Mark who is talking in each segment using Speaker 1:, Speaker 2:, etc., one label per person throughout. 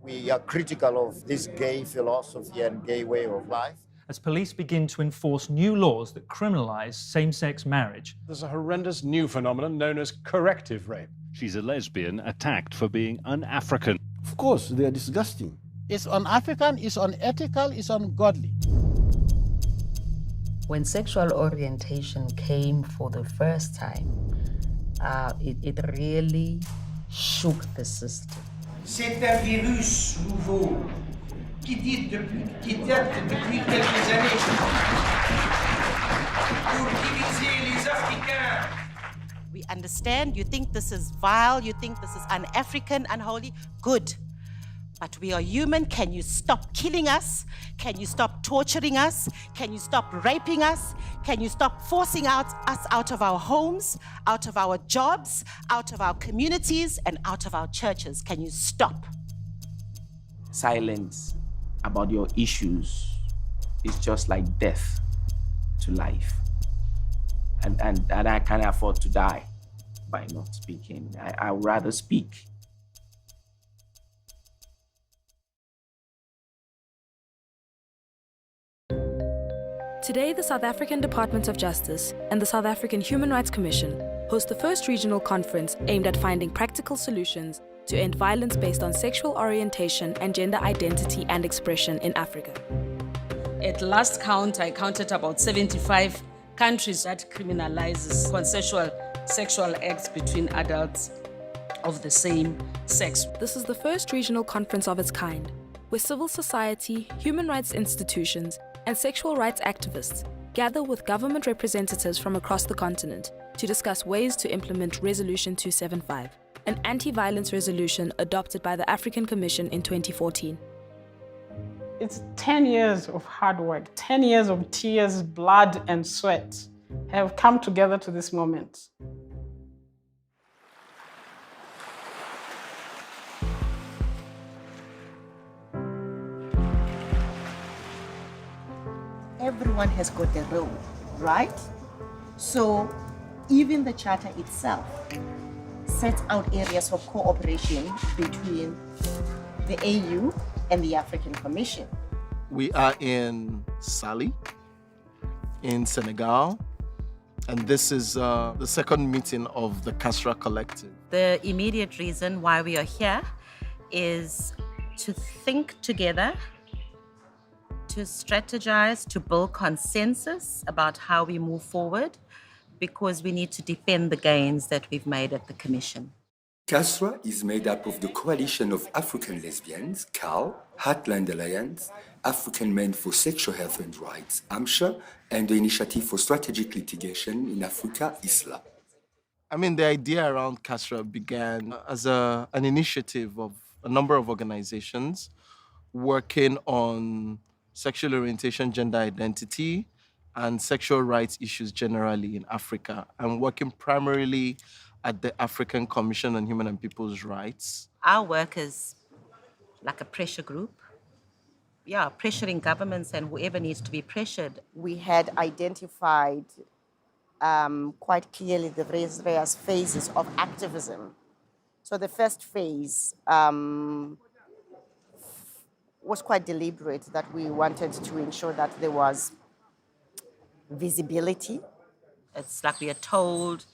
Speaker 1: We are critical of this gay philosophy and gay way of life.
Speaker 2: As police begin to enforce new laws that criminalise same-sex marriage.
Speaker 3: There's a horrendous new phenomenon known as corrective rape.
Speaker 4: She's a lesbian attacked for being un-African.
Speaker 5: Of course, they are disgusting.
Speaker 6: It's un-African, it's unethical, it's ungodly.
Speaker 7: When sexual orientation came for the first time, it really shook the system.
Speaker 8: C'est un virus nouveau qui date depuis quelques années pour diviser les Africains.
Speaker 9: We understand, you think this is vile, you think this is un-African, unholy, good. But we are human. Can you stop killing us? Can you stop torturing us? Can you stop raping us? Can you stop forcing us out of our homes, out of our jobs, out of our communities, and out of our churches? Can you stop?
Speaker 10: Silence about your issues is just like death to life. And I can't afford to die by not speaking. I would rather speak.
Speaker 11: Today, the South African Department of Justice and the South African Human Rights Commission host the first regional conference aimed at finding practical solutions to end violence based on sexual orientation and gender identity and expression in Africa.
Speaker 12: At last count, I counted about 75 countries that criminalizes consensual sexual acts between adults of the same sex.
Speaker 11: This is the first regional conference of its kind, where civil society, human rights institutions, and sexual rights activists gather with government representatives from across the continent to discuss ways to implement Resolution 275, an anti-violence resolution adopted by the African Commission in 2014.
Speaker 13: It's 10 years of hard work, 10 years of tears, blood, and sweat have come together to this moment.
Speaker 9: Everyone has got a role, right? So even the charter itself sets out areas for cooperation between the AU and the African Commission.
Speaker 5: We are in Sali, in Senegal, and this is the second meeting of the CASRA Collective.
Speaker 9: The immediate reason why we are here is to think together, to strategize, to build consensus about how we move forward, because we need to defend the gains that we've made at the Commission.
Speaker 14: CASRA is made up of the Coalition of African Lesbians, CAL, Heartland Alliance, African Men for Sexual Health and Rights, AMSHA, and the Initiative for Strategic Litigation in Africa, ISLA.
Speaker 5: I mean, the idea around CASRA began as an initiative of a number of organizations working on sexual orientation, gender identity, and sexual rights issues generally in Africa, and working primarily at the African Commission on Human and People's Rights.
Speaker 9: Our work is like a pressure group. Yeah, pressuring governments and whoever needs to be pressured. We had identified quite clearly the various phases of activism. So the first phase was quite deliberate, that we wanted to ensure that there was visibility. It's like we are told,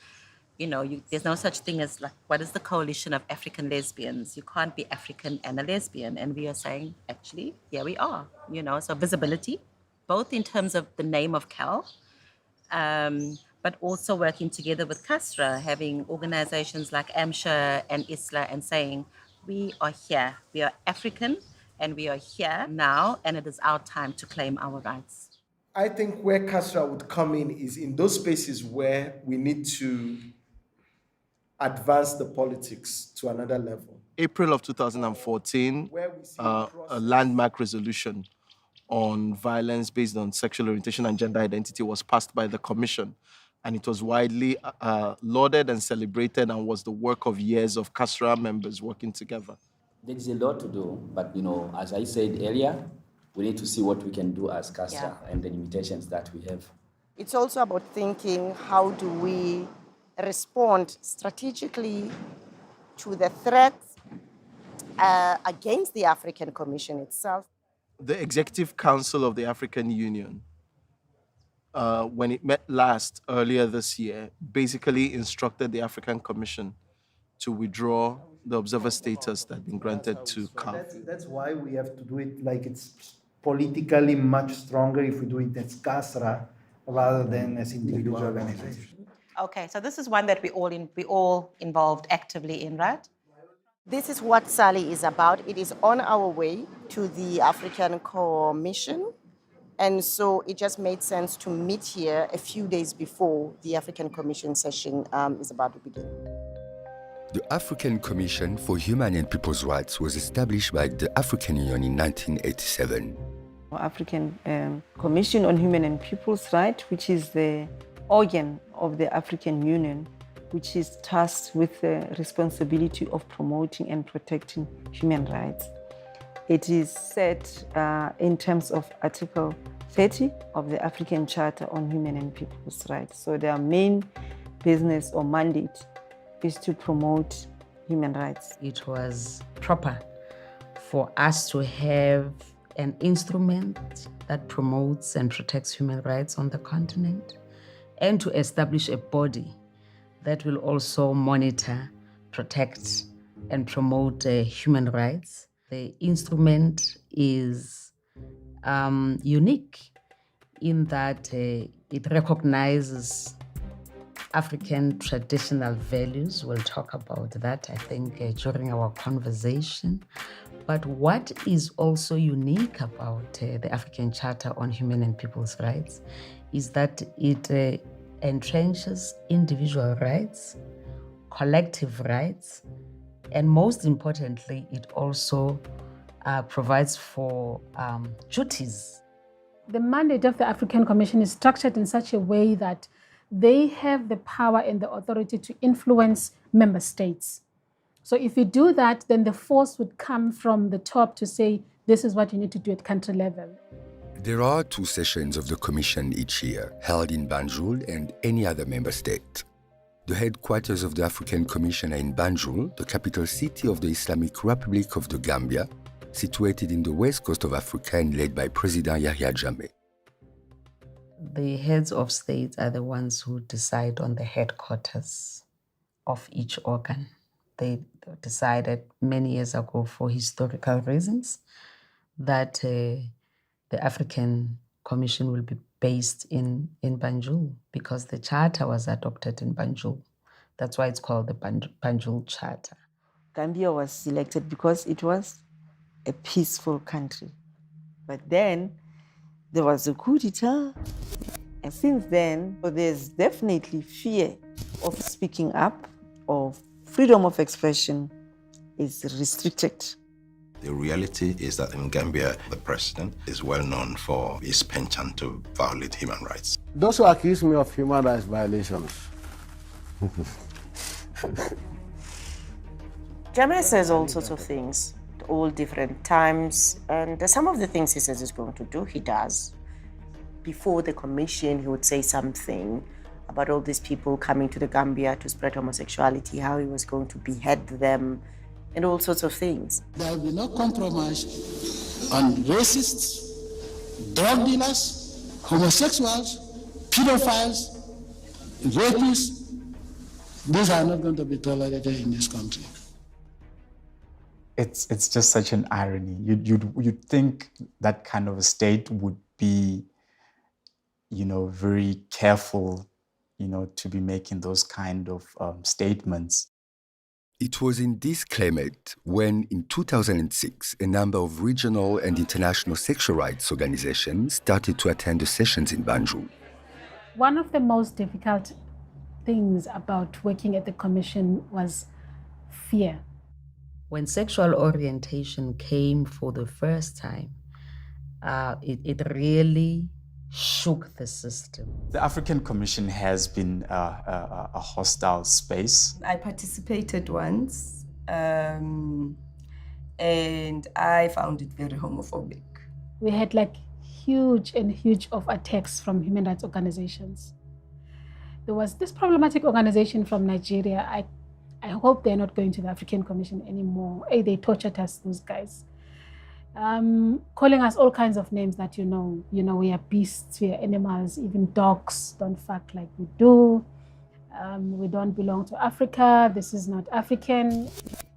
Speaker 9: there's no such thing as what is the Coalition of African Lesbians? You can't be African and a lesbian. And we are saying, actually, here we are, so visibility, both in terms of the name of CAL, but also working together with CASRA, having organizations like AMSHA and ISLA, and saying, we are here, we are African, and we are here now, and it is our time to claim our rights.
Speaker 15: I think where CASRA would come in is in those spaces where we need to advance the politics to another level.
Speaker 5: April of 2014, a landmark resolution on violence based on sexual orientation and gender identity was passed by the Commission. And it was widely lauded and celebrated, and was the work of years of CASRA members working together.
Speaker 16: There is a lot to do, but as I said earlier, we need to see what we can do as CASRA and the limitations that we have.
Speaker 9: It's also about thinking, how do we respond strategically to the threats
Speaker 17: against the African Commission itself.
Speaker 5: The Executive Council of the African Union, when it met last earlier this year, basically instructed the African Commission to withdraw the observer status that had been granted to CAL.
Speaker 15: That's why we have to do it like it's politically much stronger if we do it as CASRA rather than as individual organizations.
Speaker 9: Okay, so this is one that we all involved actively in, right?
Speaker 17: This is what SALI is about. It is on our way to the African Commission. And so it just made sense to meet here a few days before the African Commission session is about to begin.
Speaker 14: The African Commission for Human and People's Rights was established by the African Union in 1987.
Speaker 18: African Commission on Human and People's Rights, which is the organ of the African Union, which is tasked with the responsibility of promoting and protecting human rights. It is set in terms of Article 30 of the African Charter on Human and People's Rights. So their main business or mandate is to promote human rights.
Speaker 7: It was proper for us to have an instrument that promotes and protects human rights on the continent, and to establish a body that will also monitor, protect, and promote human rights. The instrument is unique in that it recognizes African traditional values. We'll talk about that, I think, during our conversation. But what is also unique about the African Charter on Human and People's Rights is that it entrenches individual rights, collective rights, and most importantly, it also provides for duties.
Speaker 13: The mandate of the African Commission is structured in such a way that they have the power and the authority to influence member states. So if you do that, then the force would come from the top to say, this is what you need to do at country level.
Speaker 14: There are 2 sessions of the Commission each year, held in Banjul and any other member state. The headquarters of the African Commission are in Banjul, the capital city of the Islamic Republic of the Gambia, situated in the west coast of Africa and led by President Yahya Jammeh.
Speaker 7: The heads of states are the ones who decide on the headquarters of each organ. They decided many years ago, for historical reasons, that the African Commission will be based in Banjul because the charter was adopted in Banjul. That's why it's called the Banjul Charter.
Speaker 18: Gambia was selected because it was a peaceful country. But then there was a coup d'etat. And since then, there's definitely fear of speaking up, of freedom of expression is restricted.
Speaker 19: The reality is that in Gambia, the president is well known for his penchant to violate human rights.
Speaker 6: Those who accuse me of human rights violations.
Speaker 17: Jammeh says all sorts of things at all different times, and some of the things he says he's going to do, he does. Before the commission, he would say something about all these people coming to the Gambia to spread homosexuality, how he was going to behead them, and all sorts of things.
Speaker 6: There will be no compromise on racists, drug dealers, homosexuals, pedophiles, rapists. These are not going to be tolerated in this country.
Speaker 20: It's just such an irony. You'd think that kind of a state would be, very careful, to be making those kind of statements.
Speaker 14: It was in this climate when, in 2006, a number of regional and international sexual rights organizations started to attend the sessions in Banjul.
Speaker 13: One of the most difficult things about working at the Commission was fear.
Speaker 7: When sexual orientation came for the first time, it really shook the system.
Speaker 20: The African Commission has been a hostile space.
Speaker 21: I participated once, and I found it very homophobic.
Speaker 13: We had huge of attacks from human rights organizations. There was this problematic organization from Nigeria. I hope they're not going to the African Commission anymore. Hey, they tortured us, those guys. Calling us all kinds of names that you know, we are beasts, we are animals, even dogs don't fuck like we do. We don't belong to Africa, this is not African.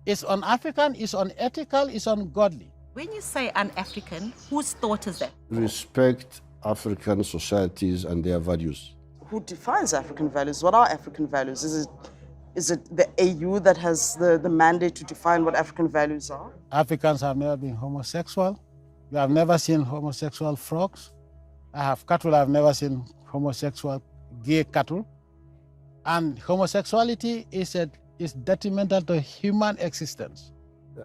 Speaker 6: It's un-African, it's unethical, it's ungodly.
Speaker 9: When you say un-African, whose thought is that?
Speaker 1: Respect African societies and their values.
Speaker 22: Who defines African values? What are African values? Is it the AU that has the mandate to define what African values are?
Speaker 6: Africans have never been homosexual. You have never seen homosexual frogs. I have cattle, I've never seen homosexual gay cattle. And homosexuality is detrimental to human existence.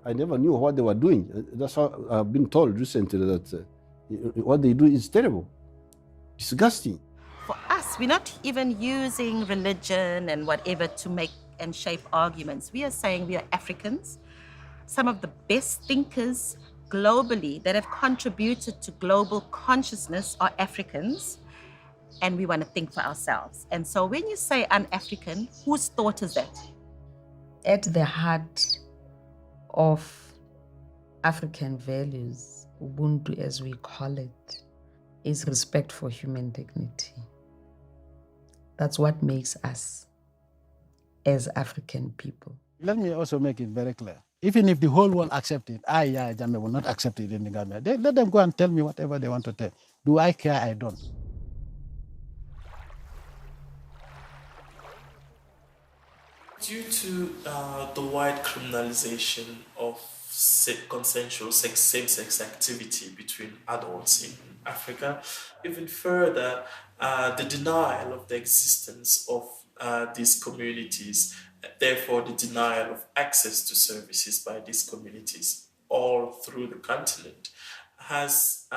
Speaker 1: I never knew what they were doing. That's how I've been told recently that what they do is terrible, disgusting.
Speaker 9: For us, we're not even using religion and whatever to make and shape arguments. We are saying we are Africans. Some of the best thinkers globally that have contributed to global consciousness are Africans, and we want to think for ourselves. And so when you say un-African, whose thought is that?
Speaker 7: At the heart of African values, Ubuntu as we call it, is respect for human dignity. That's what makes us as African people.
Speaker 6: Let me also make it very clear. Even if the whole world accept it, Jammeh will not accept it in the Gambia. Let them go and tell me whatever they want to tell. Do I care? I don't.
Speaker 23: Due to the wide criminalization of consensual same-sex activity between adults in Africa, even further, the denial of the existence of these communities, therefore the denial of access to services by these communities all through the continent, has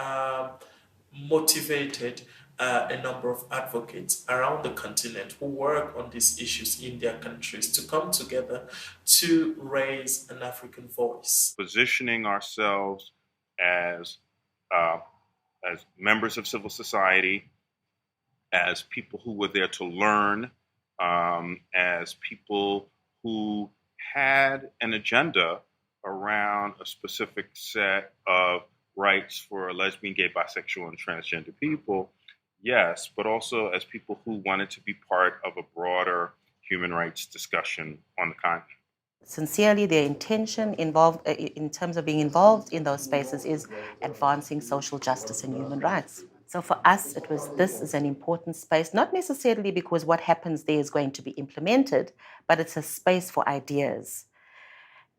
Speaker 23: motivated a number of advocates around the continent who work on these issues in their countries to come together to raise an African voice.
Speaker 24: Positioning ourselves as members of civil society, as people who were there to learn, as people who had an agenda around a specific set of rights for lesbian, gay, bisexual, and transgender people, yes, but also as people who wanted to be part of a broader human rights discussion on the continent.
Speaker 9: Sincerely, their intention involved in terms of being involved in those spaces is advancing social justice and human rights. So for us, this is an important space, not necessarily because what happens there is going to be implemented, but it's a space for ideas.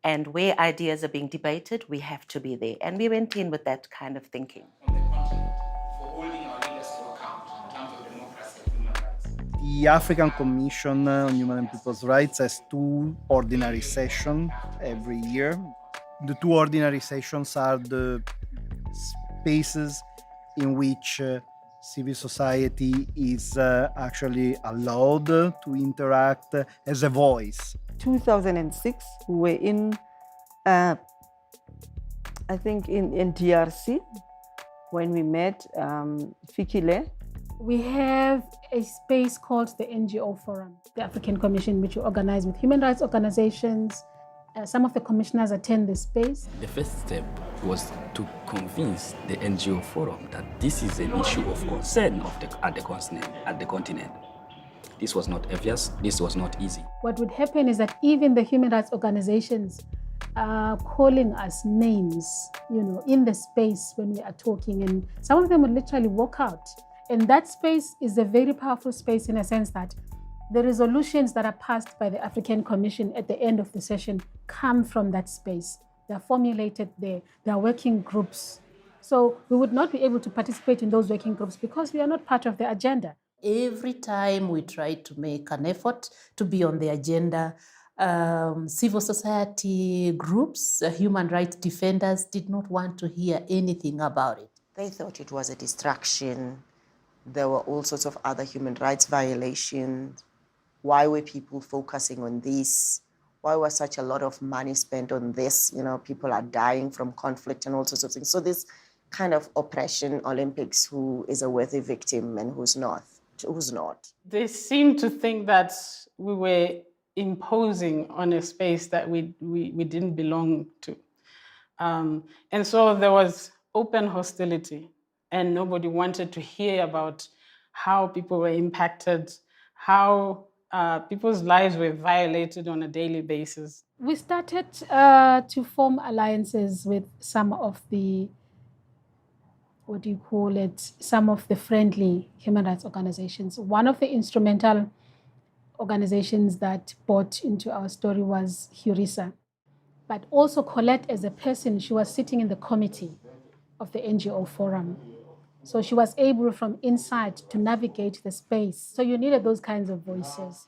Speaker 9: And where ideas are being debated, we have to be there. And we went in with that kind of thinking.
Speaker 25: The African Commission on Human and People's Rights has 2 ordinary sessions every year. The 2 ordinary sessions are the spaces in which civil society is actually allowed to interact as a voice.
Speaker 18: 2006, we were in, I think in DRC, when we met Fikile.
Speaker 13: We have a space called the NGO Forum, the African Commission, which we organize with human rights organizations. Some of the commissioners attend this space.
Speaker 26: The first step was to convince the NGO Forum that this is an issue of concern at the continent. This was not obvious, this was not easy.
Speaker 13: What would happen is that even the human rights organizations are calling us names, in the space when we are talking, and some of them would literally walk out. And that space is a very powerful space in a sense that the resolutions that are passed by the African Commission at the end of the session come from that space. They're formulated there. They're working groups. So we would not be able to participate in those working groups because we are not part of the agenda.
Speaker 27: Every time we try to make an effort to be on the agenda, civil society groups, human rights defenders did not want to hear anything about it.
Speaker 17: They thought it was a distraction. There were all sorts of other human rights violations. Why were people focusing on this? Why was such a lot of money spent on this? People are dying from conflict and all sorts of things. So this kind of oppression Olympics, who is a worthy victim and who's not.
Speaker 28: They seem to think that we were
Speaker 2: imposing on a space that we didn't belong to. And so there was open hostility, and nobody wanted to hear about how people were impacted, how people's lives were violated on a daily basis.
Speaker 13: We started to form alliances with some of the, some of the friendly human rights organizations. One of the instrumental organizations that bought into our story was HURISA. But also Colette as a person, she was sitting in the committee of the NGO forum. So she was able from inside to navigate the space. So you needed those kinds of voices.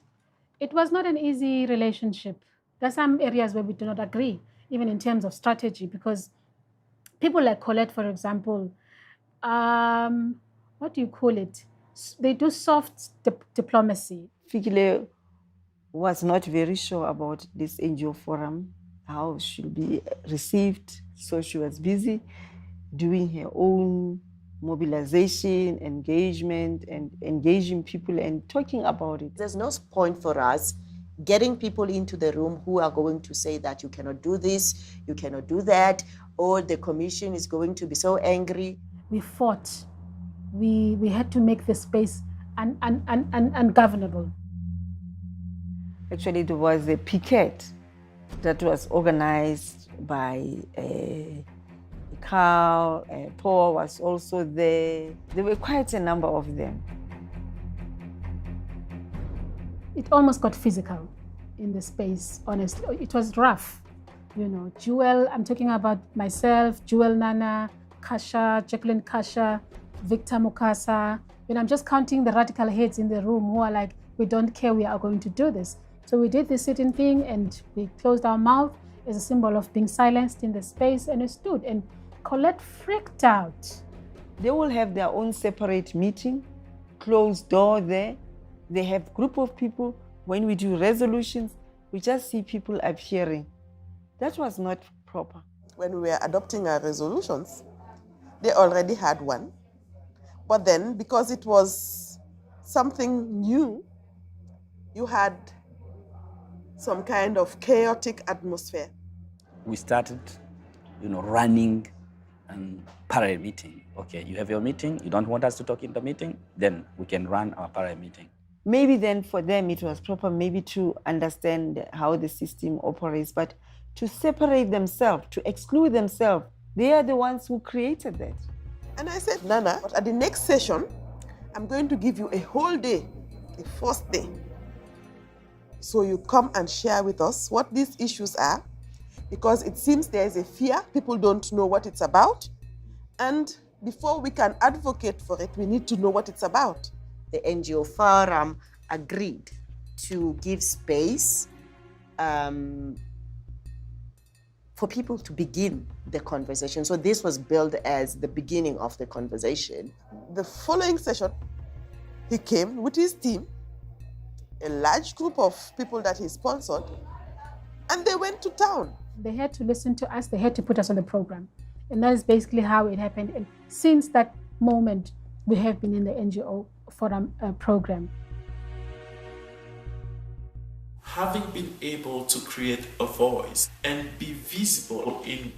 Speaker 13: It was not an easy relationship. There are some areas where we do not agree, even in terms of strategy, because people like Colette, for example, they do soft diplomacy.
Speaker 18: Fikile was not very sure about this NGO forum, how it should be received. So she was busy doing her own mobilization, engagement, and engaging people and talking about it.
Speaker 17: There's no point for us getting people into the room who are going to say that you cannot do this, you cannot do that, or the commission is going to be so angry.
Speaker 13: We fought. We had to make the space ungovernable.
Speaker 18: Actually, there was a picket that was organized by Carl, Paul was also there. There were quite a number of them.
Speaker 13: It almost got physical in the space, honestly. It was rough. You know, Jewel, I'm talking about myself, Jewel Nana, Kasha, Jacqueline Kasha, Victor Mukasa. I'm just counting the radical heads in the room who are like, we don't care, we are going to do this. So we did this sitting thing and we closed our mouth as a symbol of being silenced in the space, and it stood. And Colette freaked out.
Speaker 18: They will have their own separate meeting, closed door there. They have group of people. When we do resolutions, we just see people appearing. That was not proper.
Speaker 3: When we were adopting our resolutions, they already had one. But then, because it was something new, you had some kind of chaotic atmosphere.
Speaker 26: We started, running and parallel meeting. Okay, you have your meeting, you don't want us to talk in the meeting, then we can run our parallel meeting.
Speaker 18: Maybe then for them it was proper maybe to understand how the system operates, but to separate themselves, to exclude themselves, they are the ones who created that.
Speaker 3: And I said, Nana, at the next session, I'm going to give you a whole day, the first day. So you come and share with us what these issues are, because it seems there is a fear, people don't know what it's about. And before we can advocate for it, we need to know what it's about.
Speaker 17: The NGO forum agreed to give space for people to begin the conversation. So this was billed as the beginning of the conversation.
Speaker 3: The following session, he came with his team, a large group of people that he sponsored, and they went to town.
Speaker 13: They had to listen to us, they had to put us on the program. And that is basically how it happened. And since that moment, we have been in the NGO forum program.
Speaker 23: Having been able to create a voice and be visible in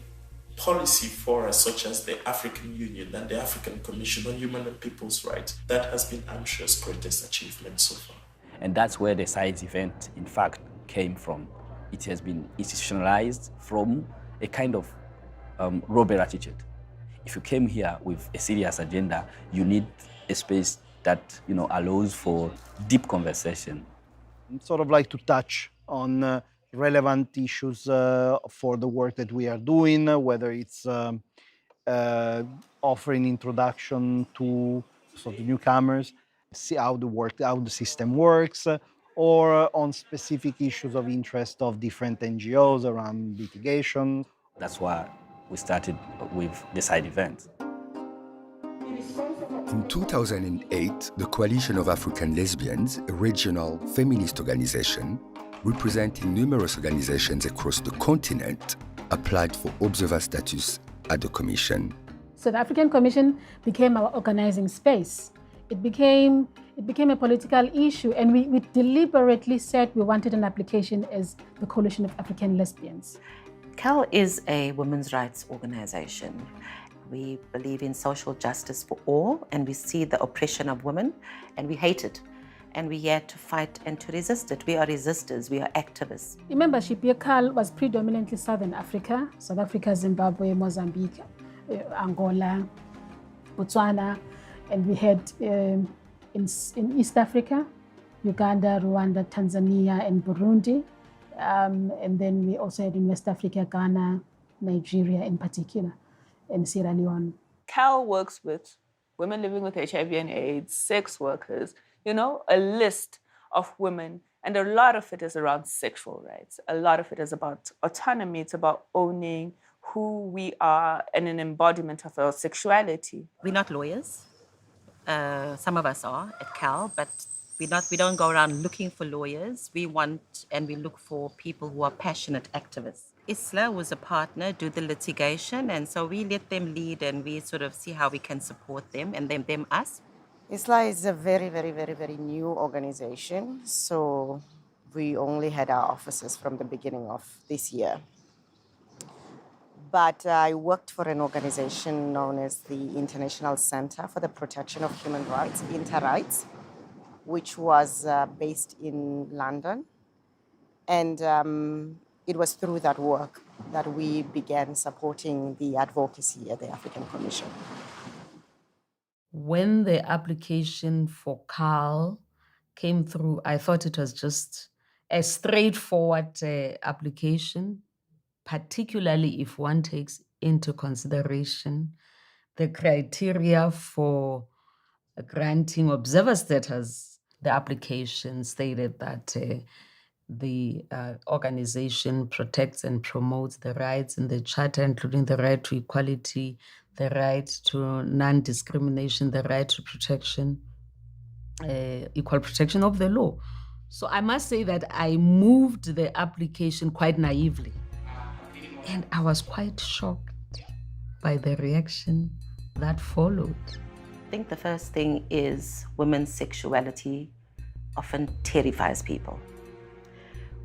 Speaker 23: policy forums such as the African Union and the African Commission on Human and People's Rights, that has been AMSHA's greatest achievement so far.
Speaker 26: And that's where the science event, in fact, came from. It has been institutionalized from a kind of robber attitude. If you came here with a serious agenda, you need a space that allows for deep conversation.
Speaker 25: Sort of like to touch on relevant issues for the work that we are doing, whether it's offering introduction to sort of newcomers, see how the system works, or on specific issues of interest of different NGOs around litigation.
Speaker 26: That's why we started with the side events.
Speaker 14: In 2008, the Coalition of African Lesbians, a regional feminist organization representing numerous organizations across the continent, applied for observer status at the Commission.
Speaker 13: So the African Commission became our organizing space. It became, it became a political issue, and we deliberately said we wanted an application as the Coalition of African Lesbians.
Speaker 9: CAL is a women's rights organization. We believe in social justice for all, and we see the oppression of women, and we hate it. And we're here to fight and to resist it. We are resistors, we are activists.
Speaker 13: The membership here, CAL, was predominantly Southern Africa, South Africa, Zimbabwe, Mozambique, Angola, Botswana, and we had in East Africa, Uganda, Rwanda, Tanzania, and Burundi. And then we also had in West Africa, Ghana, Nigeria in particular, and Sierra Leone.
Speaker 4: CAL works with women living with HIV and AIDS, sex workers, you know, a list of women. And a lot of it is around sexual rights. A lot of it is about autonomy. It's about owning who we are and an embodiment of our sexuality.
Speaker 9: We're not lawyers. Some of us are at CAL, but we don't go around looking for lawyers. We want and we look for people who are passionate activists. ISLA was a partner, do the litigation, and so we let them lead and we sort of see how we can support them and them us.
Speaker 17: ISLA is a very, very, very, very new organization, so we only had our offices from the beginning of this year. But I worked for an organization known as the International Center for the Protection of Human Rights, InterRights, which was based in London. And it was through that work that we began supporting the advocacy at the African Commission.
Speaker 7: When the application for CAL came through, I thought it was just a straightforward application, particularly if one takes into consideration the criteria for granting observer status. The application stated that the organization protects and promotes the rights in the Charter, including the right to equality, the right to non-discrimination, the right to protection, equal protection of the law. So I must say that I moved the application quite naively. And I was quite shocked by the reaction that followed.
Speaker 9: I think the first thing is women's sexuality often terrifies people.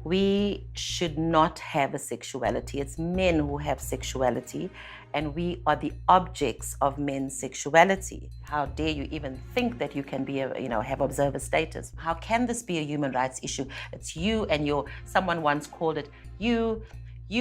Speaker 9: We should not have a sexuality. It's men who have sexuality, and we are the objects of men's sexuality. How dare you even think that you can be have observer status? How can this be a human rights issue? It's you and someone once called it, you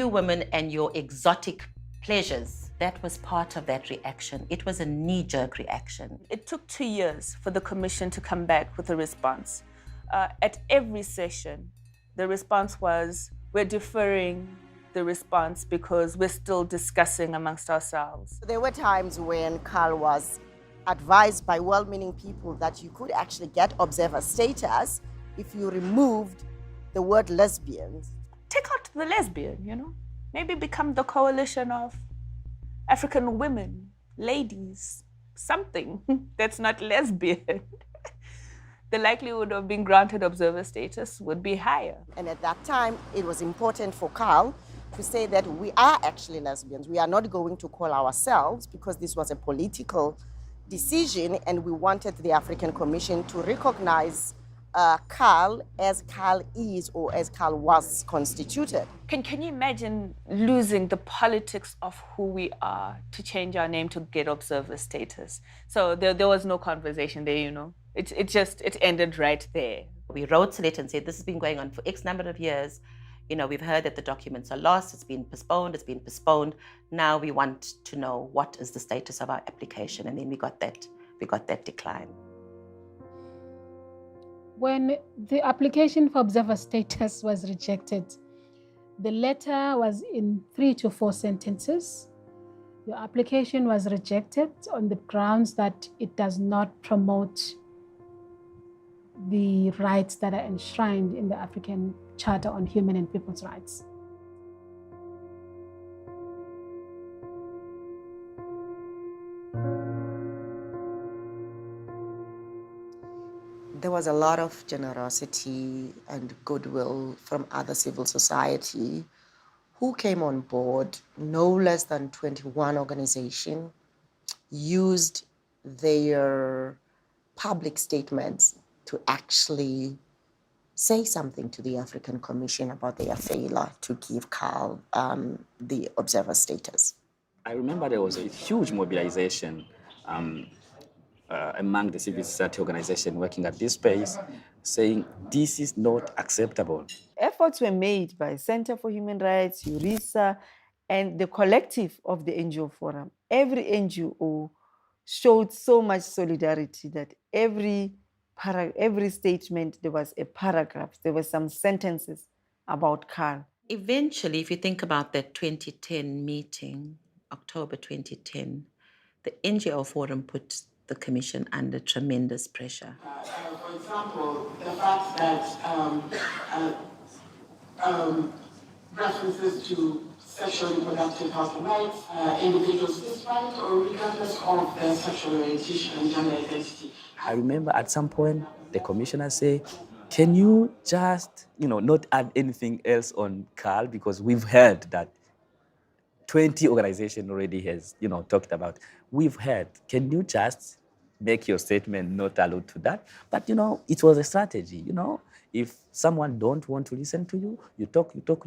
Speaker 9: women and your exotic pleasures. That was part of that reaction. It was a knee-jerk reaction.
Speaker 4: It took 2 years for the commission to come back with a response. At every session, the response was, we're deferring the response because we're still discussing amongst ourselves.
Speaker 17: There were times when CAL was advised by well-meaning people that you could actually get observer status if you removed the word lesbians.
Speaker 4: Take out the lesbian, Maybe become the coalition of African women, ladies, something that's not lesbian. The likelihood of being granted observer status would be higher.
Speaker 17: And at that time, it was important for CAL to say that we are actually lesbians. We are not going to call ourselves, because this was a political decision, and we wanted the African Commission to recognize CAL as CAL is, or as CAL was constituted.
Speaker 4: Can you imagine losing the politics of who we are to change our name to get observer status? So there was no conversation there, It ended right there.
Speaker 9: We wrote a letter and said, this has been going on for X number of years. We've heard that the documents are lost, it's been postponed. Now we want to know what is the status of our application. And then we got that decline.
Speaker 13: When the application for observer status was rejected, the letter was in 3 to 4 sentences. Your application was rejected on the grounds that it does not promote the rights that are enshrined in the African Charter on Human and People's Rights.
Speaker 17: There was a lot of generosity and goodwill from other civil society who came on board. No less than 21 organizations used their public statements to actually say something to the African Commission about their failure to give CAL the observer status?
Speaker 26: I remember there was a huge mobilization among the civil society organization working at this space, saying this is not acceptable.
Speaker 18: Efforts were made by Center for Human Rights, URISA, and the collective of the NGO Forum. Every NGO showed so much solidarity that every statement, there was a paragraph, there were some sentences about CAL.
Speaker 9: Eventually, if you think about that 2010 meeting, October 2010, the NGO Forum put the Commission under tremendous pressure.
Speaker 2: For example, the fact that references to sexual reproductive health and rights, individuals despite or regardless of their sexual orientation and gender identity.
Speaker 26: I remember at some point, the commissioner said, can you just, not add anything else on CAL, because we've heard that 20 organizations already has, talked about. We've heard, can you just make your statement not allude to that? But, it was a strategy, If someone don't want to listen to you, you talk until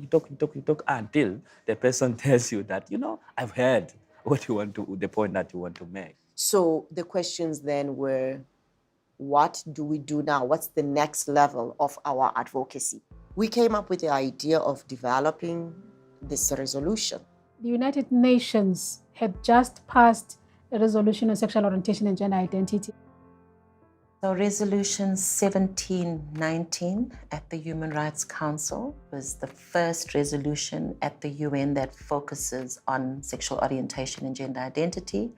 Speaker 26: the person tells you that, I've heard what you want to, the point that you want to make.
Speaker 17: So the questions then were, what do we do now? What's the next level of our advocacy? We came up with the idea of developing this resolution.
Speaker 13: The United Nations had just passed a resolution on sexual orientation and gender identity.
Speaker 9: So Resolution 1719 at the Human Rights Council was the first resolution at the UN that focuses on sexual orientation and gender identity.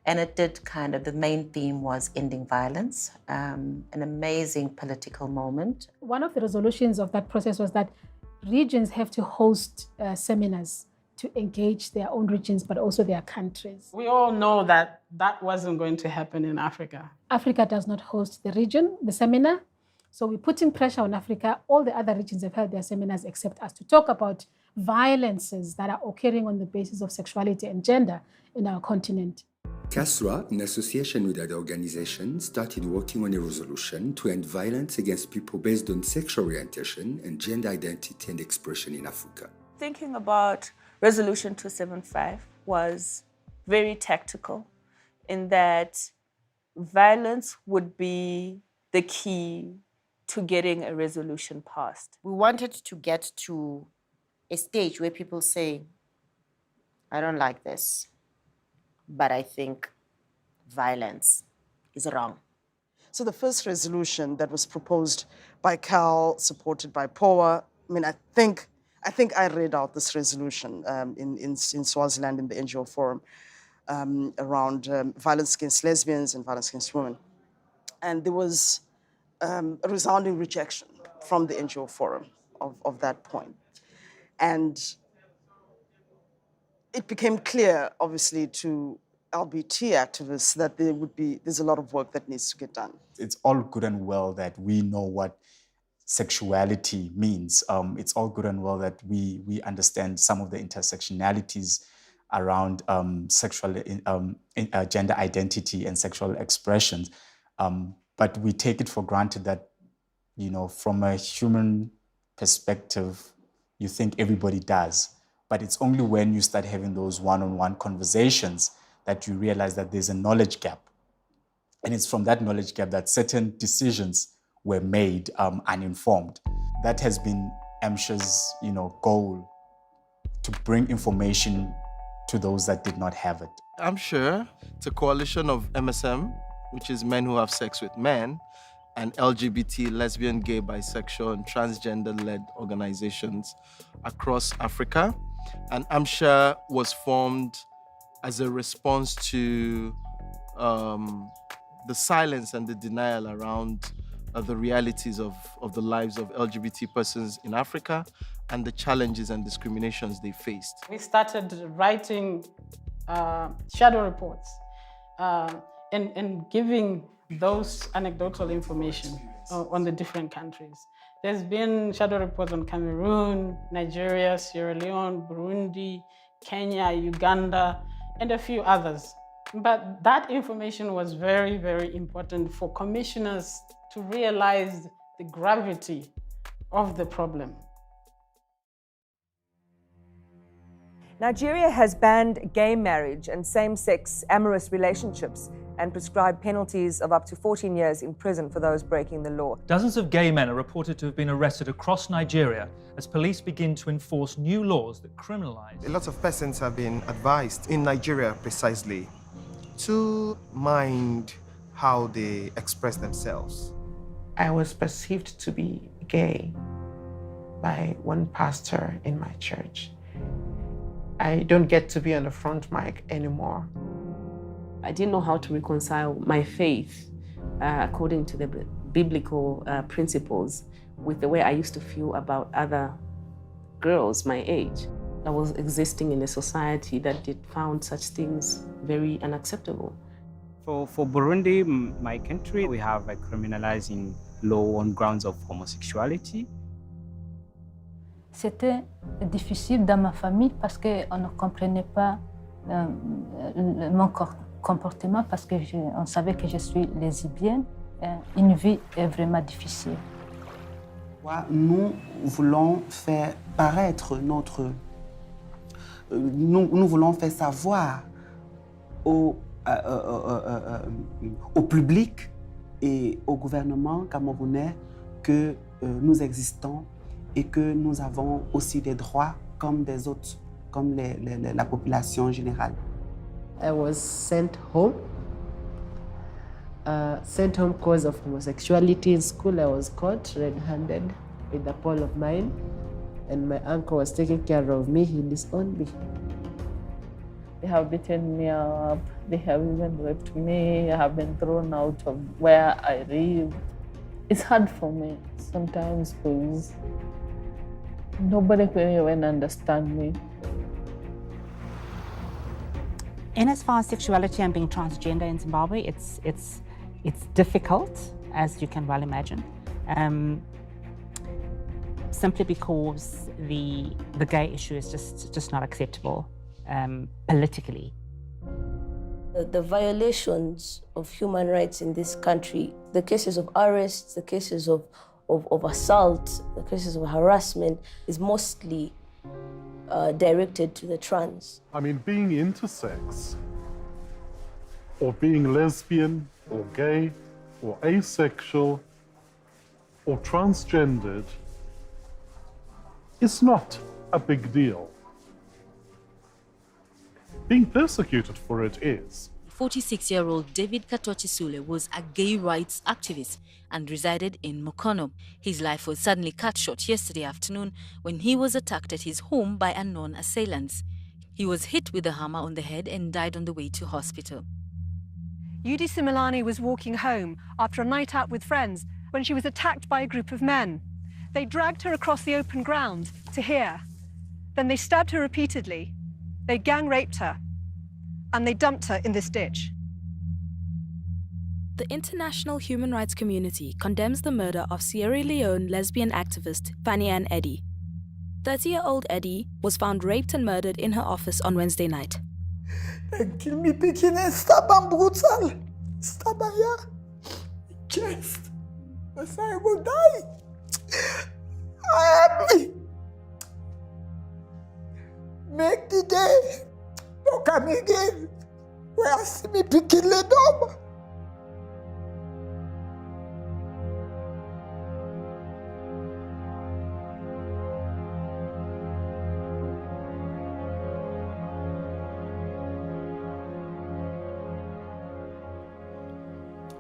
Speaker 9: And it did the main theme was ending violence, an amazing political moment.
Speaker 13: One of the resolutions of that process was that regions have to host seminars to engage their own regions, but also their countries.
Speaker 2: We all know that that wasn't going to happen in Africa.
Speaker 13: Africa does not host the region, the seminar. So we're putting pressure on Africa. All the other regions have held their seminars except us to talk about violences that are occurring on the basis of sexuality and gender in our continent.
Speaker 14: CASRA, in association with other organizations, started working on a resolution to end violence against people based on sexual orientation and gender identity and expression in Africa.
Speaker 4: Thinking about Resolution 275 was very tactical in that violence would be the key to getting a resolution passed.
Speaker 17: We wanted to get to a stage where people say, I don't like this, but I think violence is wrong.
Speaker 22: So the first resolution that was proposed by CAL, supported by POA, I think I read out this resolution in Swaziland in the NGO Forum around violence against lesbians and violence against women. And there was a resounding rejection from the NGO Forum of that point. And it became clear, obviously, to LBT activists that there's a lot of work that needs to get done.
Speaker 20: It's all good and well that we know what sexuality means. It's all good and well that we understand some of the intersectionalities around sexual gender identity and sexual expressions. But we take it for granted that, from a human perspective, you think everybody does. But it's only when you start having those one-on-one conversations that you realize that there's a knowledge gap. And it's from that knowledge gap that certain decisions were made uninformed. That has been MSHA's goal, to bring information to those that did not have it.
Speaker 25: MSHA, it's a coalition of MSM, which is men who have sex with men, and LGBT, lesbian, gay, bisexual, and transgender-led organizations across Africa. And MSHA was formed as a response to the silence and the denial around the realities of the lives of LGBT persons in Africa and the challenges and discriminations they faced.
Speaker 2: We started writing shadow reports and giving those anecdotal information on the different countries. There's been shadow reports on Cameroon, Nigeria, Sierra Leone, Burundi, Kenya, Uganda, and a few others. But that information was very, very important for commissioners to realize the gravity of the problem.
Speaker 5: Nigeria has banned gay marriage and same-sex amorous relationships and prescribed penalties of up to 14 years in prison for those breaking the law.
Speaker 8: Dozens of gay men are reported to have been arrested across Nigeria as police begin to enforce new laws that criminalize.
Speaker 10: A lot of persons have been advised in Nigeria precisely to mind how they express themselves.
Speaker 11: I was perceived to be gay by one pastor in my church. I don't get to be on the front mic anymore.
Speaker 12: I didn't know how to reconcile my faith according to the biblical principles with the way I used to feel about other girls my age. I was existing in a society that found such things very unacceptable.
Speaker 15: For Burundi, my country, we have a criminalizing law on grounds of homosexuality.
Speaker 16: C'était difficile dans ma famille parce qu'on ne comprenait pas mon comportement parce qu'on savait que je suis lesbienne. Une vie est vraiment difficile.
Speaker 28: Nous voulons faire paraître notre... Nous voulons faire savoir au public et au gouvernement camerounais que nous existons et que nous avons aussi des droits comme des autres, comme la population générale.
Speaker 29: I was sent home because of homosexuality in school. I was caught red-handed with a pole of mine, and my uncle was taking care of me. He disowned me.
Speaker 30: They have beaten me up. They have even raped me. I have been thrown out of where I live. It's hard for me sometimes because nobody can even understand me.
Speaker 31: In as far as sexuality and being transgender in Zimbabwe, it's difficult, as you can well imagine, simply because the gay issue is just not acceptable politically.
Speaker 21: The violations of human rights in this country, the cases of arrests, the cases of assault, the cases of harassment is mostly directed to the trans.
Speaker 32: I mean, being intersex, or being lesbian, or gay, or asexual, or transgendered is not a big deal. Being persecuted for it is.
Speaker 33: 46-year-old David Katochisule was a gay rights activist and resided in Mukono. His life was suddenly cut short yesterday afternoon when he was attacked at his home by unknown assailants. He was hit with a hammer on the head and died on the way to hospital.
Speaker 34: Yudi Similani was walking home after a night out with friends when she was attacked by a group of men. They dragged her across the open ground to here. Then they stabbed her repeatedly. They gang raped her, and they dumped her in this ditch.
Speaker 35: The international human rights community condemns the murder of Sierra Leone lesbian activist Fanny Ann Eddy. 30-year-old Eddy was found raped and murdered in her office on Wednesday night.
Speaker 36: They kill me picking and stab and brutal. Stab her here. Chest. I say I will die. I am me. Make the day. Don't come again. Where I see me picking the dog.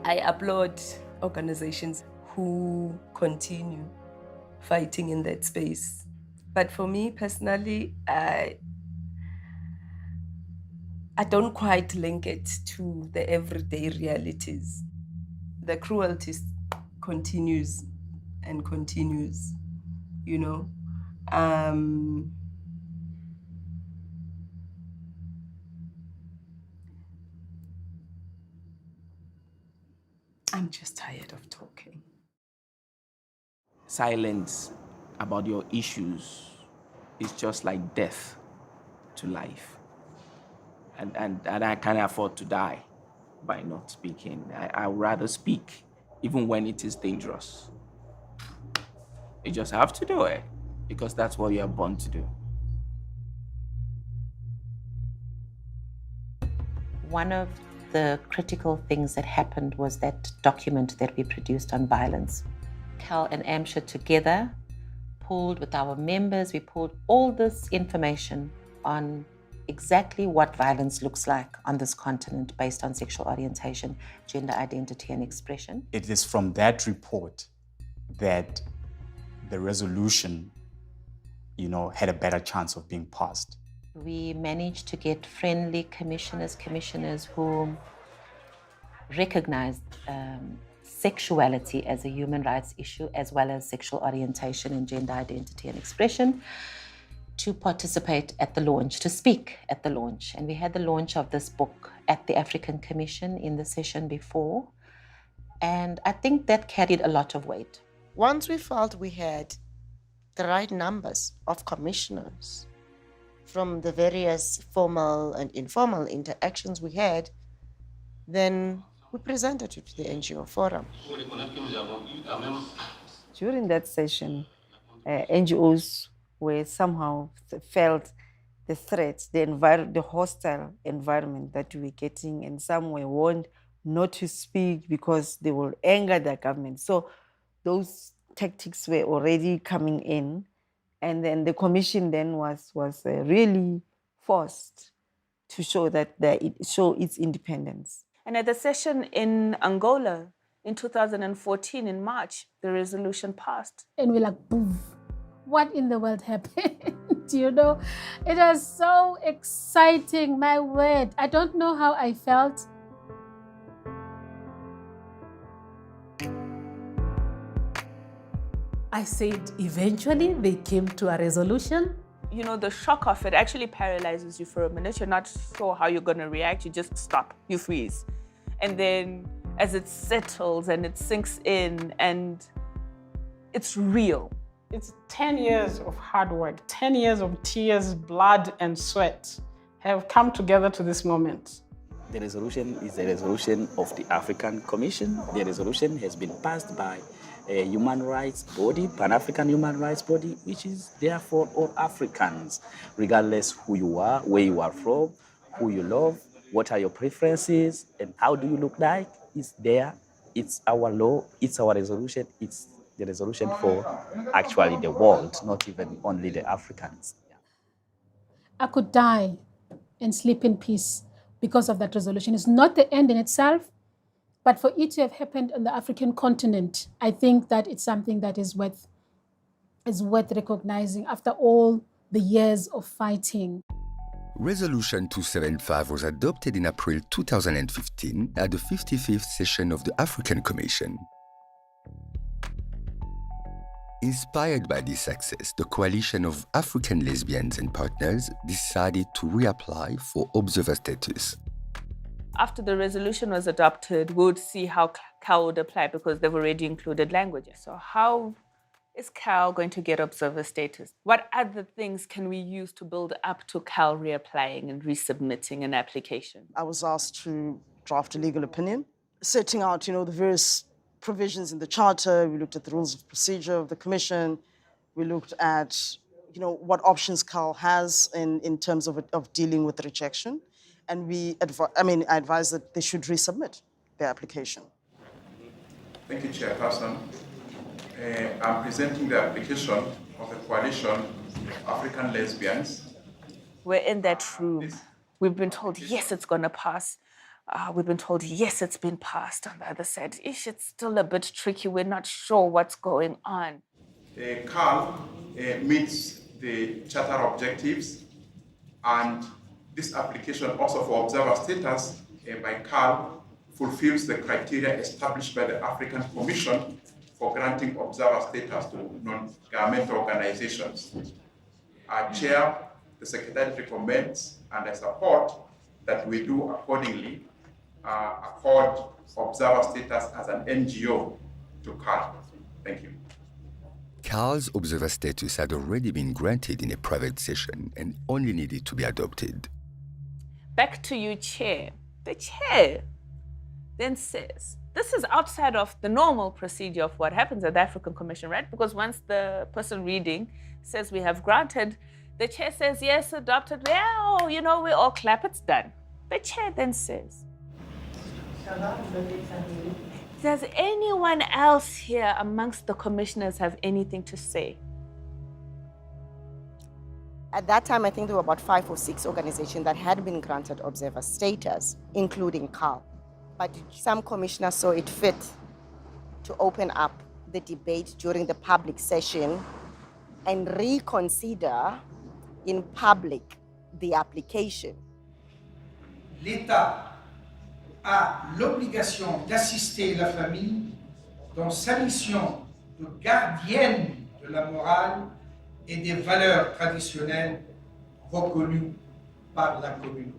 Speaker 21: I applaud organizations who continue fighting in that space. But for me personally, I don't quite link it to the everyday realities. The cruelty continues and continues, you know. I'm just tired of talking.
Speaker 26: Silence about your issues is just like death to life.
Speaker 28: and I can't afford to die by not speaking. I would rather speak, even when it is dangerous. You just have to do it, because that's what you are born to do.
Speaker 31: One of the critical things that happened was that document that we produced on violence. Cal and AMSHA together pulled with our members, we pulled all this information on exactly what violence looks like on this continent based on sexual orientation, gender identity, and expression.
Speaker 1: It is from that report that the resolution, had a better chance of being passed.
Speaker 31: We managed to get friendly commissioners who recognized sexuality as a human rights issue, as well as sexual orientation and gender identity and expression, to participate at the launch, to speak at the launch. And we had the launch of this book at the African Commission in the session before. And I think that carried a lot of weight.
Speaker 3: Once we felt we had the right numbers of commissioners from the various formal and informal interactions we had, then we presented it to the NGO Forum.
Speaker 4: During that session, NGOs were somehow felt the threat, the hostile environment that we were getting, and some were warned not to speak because they will anger the government. So those tactics were already coming in, and then the commission then was really forced to show its independence.
Speaker 12: And at the session in Angola in 2014, in March, the resolution passed.
Speaker 6: And we're like, boom, what in the world happened? It was so exciting, my word. I don't know how I felt.
Speaker 7: I said, eventually they came to a resolution.
Speaker 12: The shock of it actually paralyzes you for a minute. You're not sure how you're going to react. You just stop, you freeze. And then as it settles and it sinks in and it's real.
Speaker 2: It's 10 years of hard work, 10 years of tears, blood, and sweat have come together to this moment.
Speaker 26: The resolution is a resolution of the African Commission. The resolution has been passed by a human rights body, Pan-African human rights body, which is there for all Africans, regardless who you are, where you are from, who you love, what are your preferences, and how do you look like. It's there. It's our law. It's our resolution. It's the resolution for actually the world, not even only the Africans.
Speaker 6: I could die and sleep in peace because of that resolution. It's not the end in itself, but for it to have happened on the African continent, I think that it's something that is worth recognizing after all the years of fighting.
Speaker 9: Resolution 275 was adopted in April 2015 at the 55th session of the African Commission. Inspired by this success, the Coalition of African Lesbians and Partners decided to reapply for observer status.
Speaker 12: After the resolution was adopted, we would see how CAL would apply because they've already included languages. So how is CAL going to get observer status? What other things can we use to build up to CAL reapplying and resubmitting an application?
Speaker 13: I was asked to draft a legal opinion, setting out, the various provisions in the charter. We looked at the rules of procedure of the commission. We looked at, what options CAL has in terms of dealing with rejection. And I advised that they should resubmit their application.
Speaker 14: Thank you, Chairperson. I'm presenting the application of the Coalition of African Lesbians.
Speaker 12: We're in that room. We've been told, yes, it's going to pass. We've been told, yes, it's been passed. On the other side, it's still a bit tricky. We're not sure what's going on.
Speaker 14: CAL meets the charter objectives, and this application also for observer status by CAL fulfills the criteria established by the African Commission for granting observer status to non-governmental organizations. I chair, the Secretariat recommends, and I support that we do accordingly accord observer status as an NGO to CAL. Thank you.
Speaker 9: CAL's observer status had already been granted in a private session and only needed to be adopted.
Speaker 12: Back to you, Chair. The Chair then says, this is outside of the normal procedure of what happens at the African Commission, right? Because once the person reading says we have granted, the Chair says, yes, adopted, well, you know, we all clap, it's done. The Chair then says, does anyone else here amongst the commissioners have anything to say?
Speaker 3: At that time, I think there were about 5 or 6 organizations that had been granted observer status, including CAL. But some commissioners saw it fit to open up the debate during the public session and reconsider in public the application.
Speaker 5: L'État a l'obligation d'assister la famille dans sa mission de gardienne de la morale et des valeurs traditionnelles reconnues par la communauté.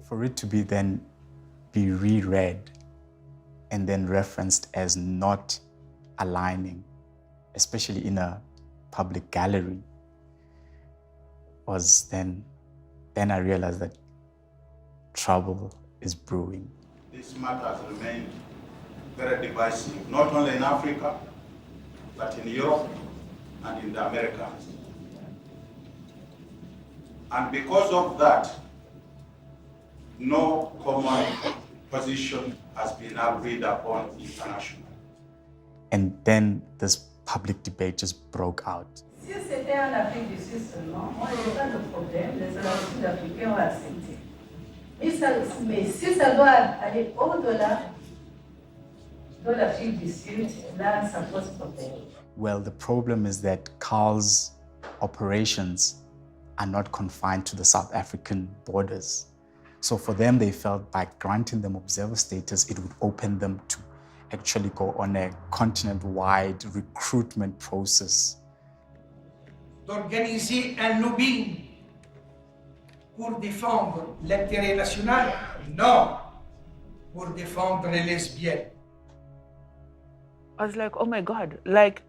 Speaker 1: For it to be reread and then referenced as not aligning, especially in a public gallery, was then I realized that trouble is brewing.
Speaker 8: This matter has remained very divisive, not only in Africa, but in Europe and in the Americas. And because of that, no common position has been agreed upon internationally.
Speaker 1: And then this public debate just broke out.
Speaker 10: Si c'était en Afrique du Sud seulement, moi, il n'y a pas de problème, les Sud-Africains ont accepté. Mais si ça doit aller au-delà de l'Afrique du Sud, là, ça pose problème.
Speaker 1: Well, the problem is that CAL's operations are not confined to the South African borders. So for them, they felt by granting them observer status, it would open them to actually go on a continent-wide recruitment process.
Speaker 5: D'organiser un lobbying pour défendre l'intérêt national? Non, pour défendre les lesbiennes.
Speaker 12: I was like, oh my God, like,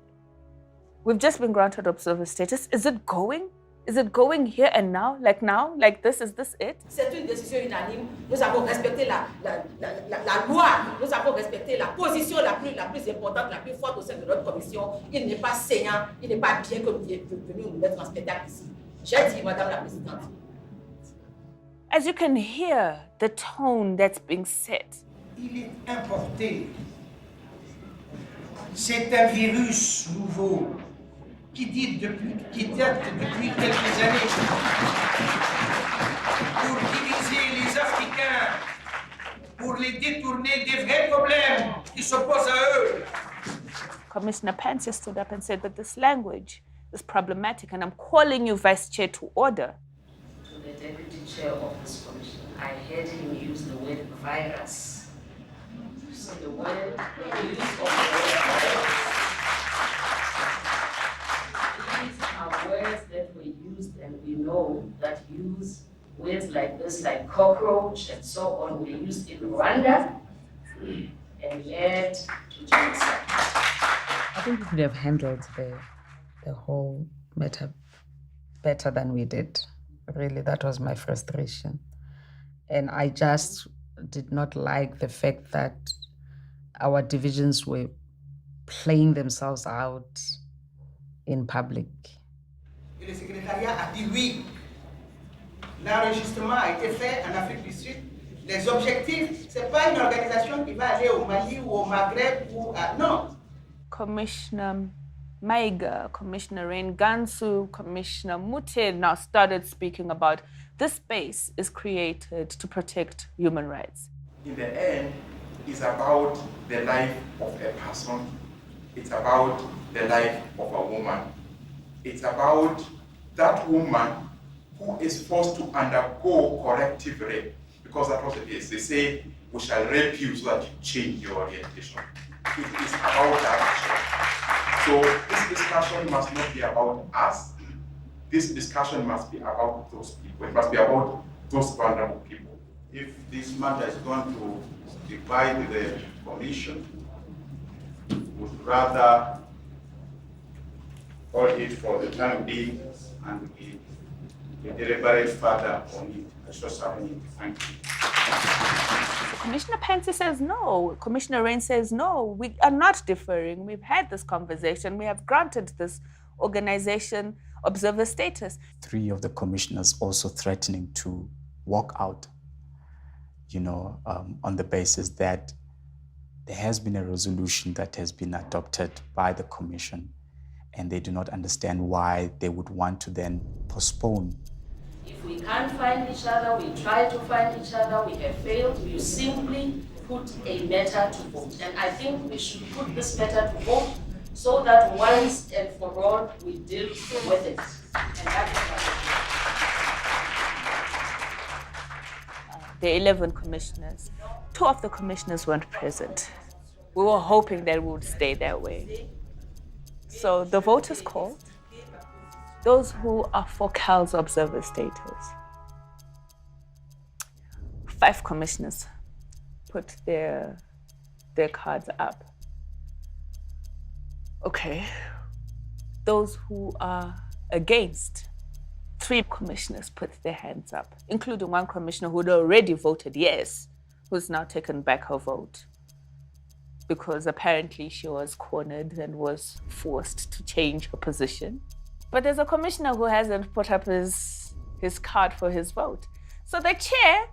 Speaker 12: we've just been granted observer status. Is it going? Is it going here and now? Like this? Is this it?
Speaker 11: C'est une décision unanime. Nous avons respecté la loi. Nous avons respecté la position la plus importante, la plus forte au sein de notre commission. Il n'est pas saignant, il n'est pas bien que nous venions nous mettre en spectacle ici. J'ai dit, Madame la Présidente.
Speaker 12: As you can hear the tone that's being set.
Speaker 5: Il est importé. C'est un virus nouveau qui date depuis quelques années pour diviser les Africains, pour les détourner des vrais problèmes qui s'opposent à eux.
Speaker 12: Commissioner Pansi stood up and said that this language is problematic, and I'm calling you, Vice Chair, to order.
Speaker 11: To the Deputy Chair of this commission, I heard him use the word virus. So the word, the use of the word virus. These are words that were used, and we know that use words like this, like cockroach and so on, were used in Rwanda and led to genocide.
Speaker 15: I think we could have handled the whole matter better than we did. Really, that was my frustration. And I just did not like the fact that our divisions were playing themselves out in public.
Speaker 5: Et le secrétariat a dit oui. L'enregistrement a été fait en Afrique du Sud. Les objectifs, ce n'est pas une organisation qui va aller au Mali ou au Maghreb ou à... Non.
Speaker 12: Commissioner Maiga, Commissioner Rengansu, Commissioner Mute now started speaking about this space is created to protect human rights.
Speaker 14: In the end, it's about the life of a person. It's about the life of a woman. It's about that woman who is forced to undergo corrective rape, because that's what it is. They say, we shall rape you so that you change your orientation. It is about that. So this discussion must not be about us. This discussion must be about those people. It must be about those vulnerable people.
Speaker 8: If this matter is going to divide the commission, we would rather hold it for the time being, and we to deliberate further on it. I shall submit. Thank you.
Speaker 12: Commissioner Pansy says no. Commissioner Rain says no. We are not deferring. We've had this conversation. We have granted this organization observer status.
Speaker 1: 3 of the commissioners also threatening to walk out, on the basis that there has been a resolution that has been adopted by the commission, and they do not understand why they would want to then postpone.
Speaker 10: If we can't find each other, we try to find each other, we have failed, we simply put a matter to vote. And I think we should put this matter to vote so that once and for all we deal with it. And that's
Speaker 12: The 11 commissioners, 2 of the commissioners weren't present. We were hoping that it would stay that way. So the vote is called. Those who are for CAL's observer status. 5 commissioners put their cards up. Okay. Those who are against, 3 commissioners put their hands up, including 1 commissioner who had already voted yes, who's now taken back her vote because apparently she was cornered and was forced to change her position. But there's a commissioner who hasn't put up his card for his vote. So the chair,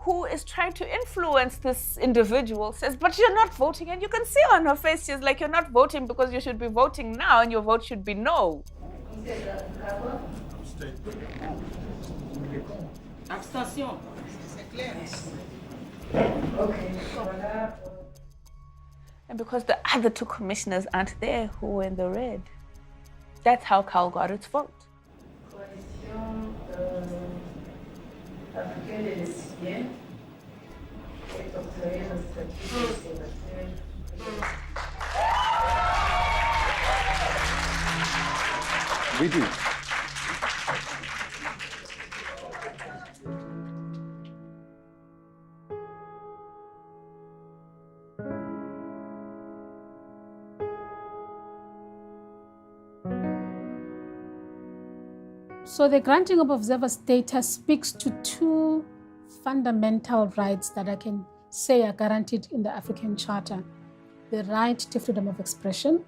Speaker 12: who is trying to influence this individual, says, but you're not voting. And you can see on her face, she's like, you're not voting because you should be voting now and your vote should be no.
Speaker 10: Abstention.
Speaker 12: And because the other 2 commissioners aren't there who were in the red, that's how CAL got its vote.
Speaker 16: We do.
Speaker 6: So the granting of observer status speaks to 2 fundamental rights that I can say are guaranteed in the African Charter. The right to freedom of expression,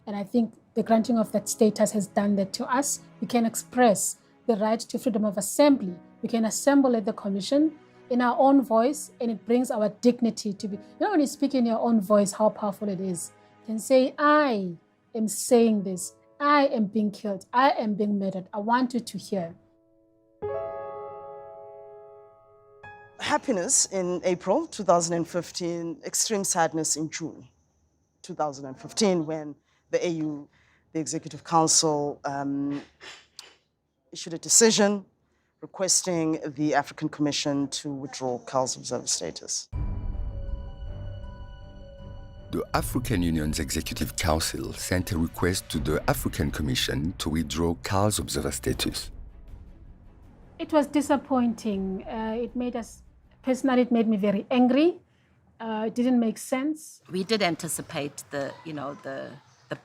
Speaker 6: and I think the granting of that status has done that to us. We can express the right to freedom of assembly. We can assemble at the commission in our own voice, and it brings our dignity to be. When you speak in your own voice, how powerful it is. You can say, I am saying this. I am being killed. I am being murdered. I want you to hear.
Speaker 13: Happiness in April 2015, extreme sadness in June 2015 when the AU, the Executive Council, issued a decision requesting the African Commission to withdraw CAL's observer status.
Speaker 9: The African Union's Executive Council sent a request to the African Commission to withdraw CAL's observer status.
Speaker 6: It was disappointing. It made me very angry. It didn't make sense.
Speaker 31: We did anticipate the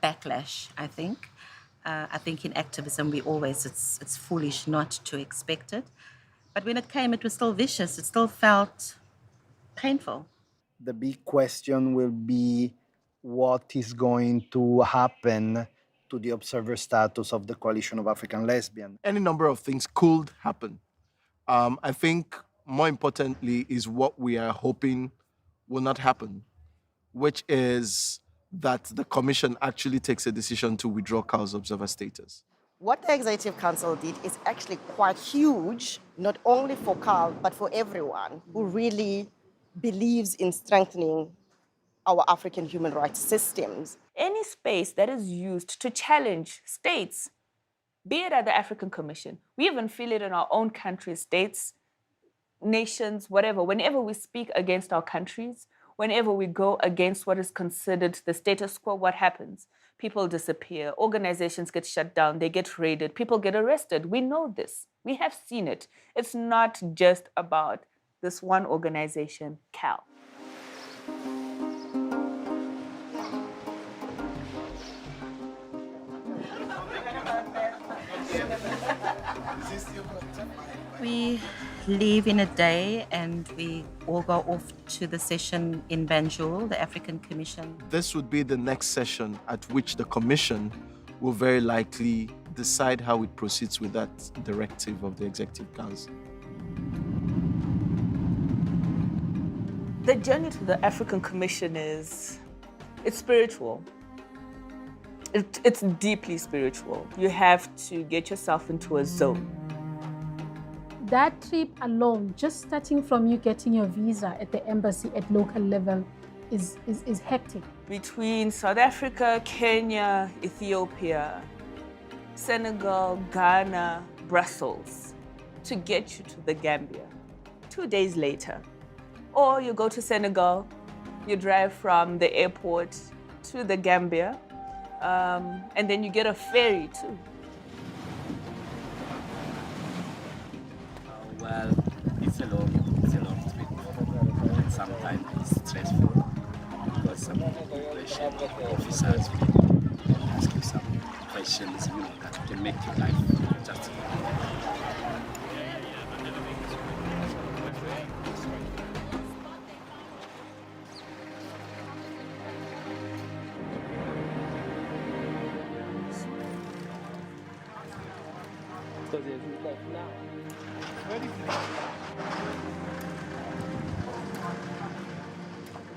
Speaker 31: backlash, I think. I think in activism, it's foolish not to expect it. But when it came, it was still vicious. It still felt painful.
Speaker 17: The big question will be what is going to happen to the observer status of the Coalition of African Lesbians.
Speaker 18: Any number of things could happen. I think more importantly is what we are hoping will not happen, which is that the Commission actually takes a decision to withdraw CAL's observer status.
Speaker 3: What the Executive Council did is actually quite huge, not only for CAL, but for everyone who really believes in strengthening our African human rights systems.
Speaker 12: Any space that is used to challenge states, be it at the African Commission, we even feel it in our own countries, states, nations, whatever. Whenever we speak against our countries, whenever we go against what is considered the status quo, what happens? People disappear, organizations get shut down, they get raided, people get arrested. We know this. We have seen it. It's not just about this one organization, CAL.
Speaker 31: We leave in a day and we all go off to the session in Banjul, the African Commission.
Speaker 18: This would be the next session at which the Commission will very likely decide how it proceeds with that directive of the Executive Council.
Speaker 12: The journey to the African Commission it's spiritual. It's deeply spiritual. You have to get yourself into a zone.
Speaker 6: That trip alone, just starting from you getting your visa at the embassy at local level, is hectic.
Speaker 12: Between South Africa, Kenya, Ethiopia, Senegal, Ghana, Brussels, to get you to the Gambia 2 days later. Or you go to Senegal, you drive from the airport to the Gambia, and then you get a ferry too.
Speaker 26: Well, it's a long trip, and sometimes it's stressful because some immigration officers will ask you some questions, that can make your life just.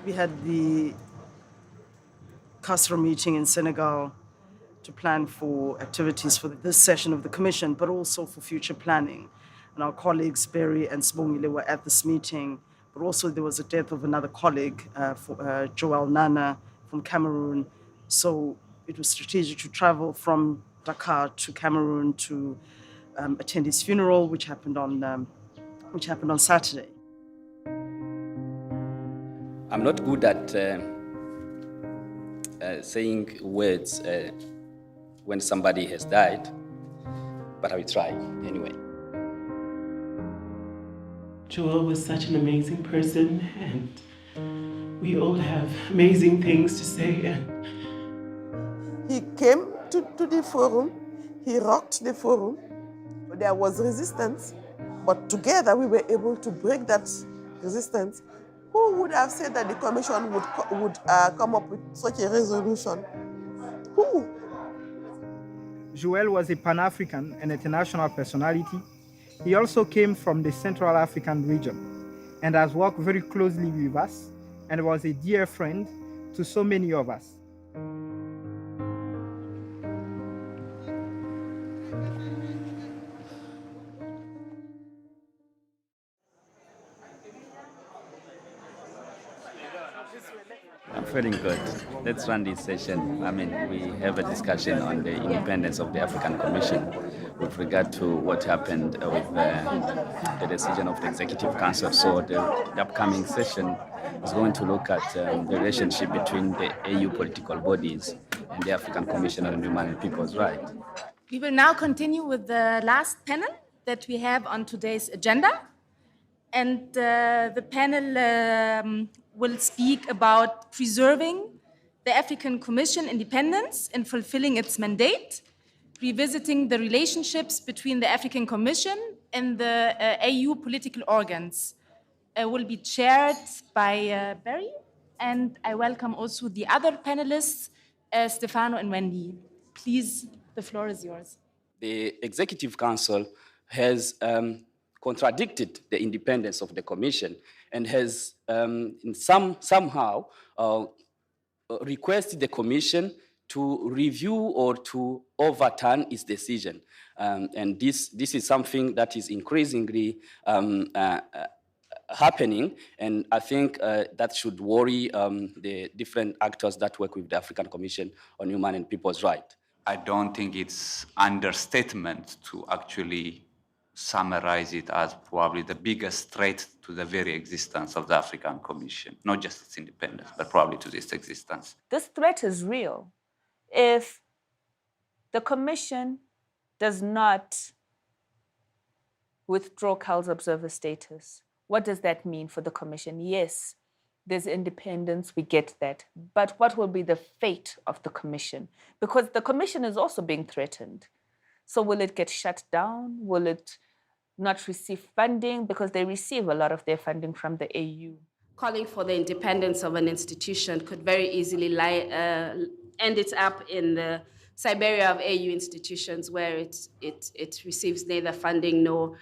Speaker 13: We had the CASRA meeting in Senegal to plan for activities for this session of the Commission, but also for future planning. And our colleagues, Barry and Sbongile, were at this meeting, but also there was a death of another colleague, Joel Nana from Cameroon. So it was strategic to travel from Dakar to Cameroon to attend his funeral, which happened on Saturday.
Speaker 26: I'm not good at saying words when somebody has died, but I will try anyway.
Speaker 16: Joel was such an amazing person, and we all have amazing things to say. And
Speaker 19: he came to the forum, he rocked the forum. There was resistance, but together we were able to break that resistance. Who would have said that the Commission would come up with such a resolution? Who?
Speaker 20: Joel was a Pan-African and international personality. He also came from the Central African region and has worked very closely with us and was a dear friend to so many of us.
Speaker 26: I'm feeling good. Let's run this session. I mean, we have a discussion on the independence of the African Commission with regard to what happened with the decision of the Executive Council. So the upcoming session is going to look at the relationship between the AU political bodies and the African Commission on Human and People's Rights.
Speaker 21: We will now continue with the last panel that we have on today's agenda. And the panel will speak about preserving the African Commission independence and fulfilling its mandate, revisiting the relationships between the African Commission and the AU political organs. Will be chaired by Barry, and I welcome also the other panelists, Stefano and Wendy. Please, the floor is yours.
Speaker 26: The Executive Council has contradicted the independence of the Commission and has somehow requested the Commission to review or to overturn its decision. And this is something that is increasingly happening, and I think that should worry the different actors that work with the African Commission on Human and People's Rights.
Speaker 22: I don't think it's understatement to actually summarize it as probably the biggest threat to the very existence of the African Commission, not just its independence, but probably to its existence.
Speaker 12: This threat is real. If the Commission does not withdraw CAL's observer status, what does that mean for the Commission? Yes, there's independence, we get that. But what will be the fate of the Commission? Because the Commission is also being threatened. So will it get shut down? Will it not receive funding? Because they receive a lot of their funding from the AU.
Speaker 2: Calling for the independence of an institution could very easily end it up in the Siberia of AU institutions, where it receives neither funding nor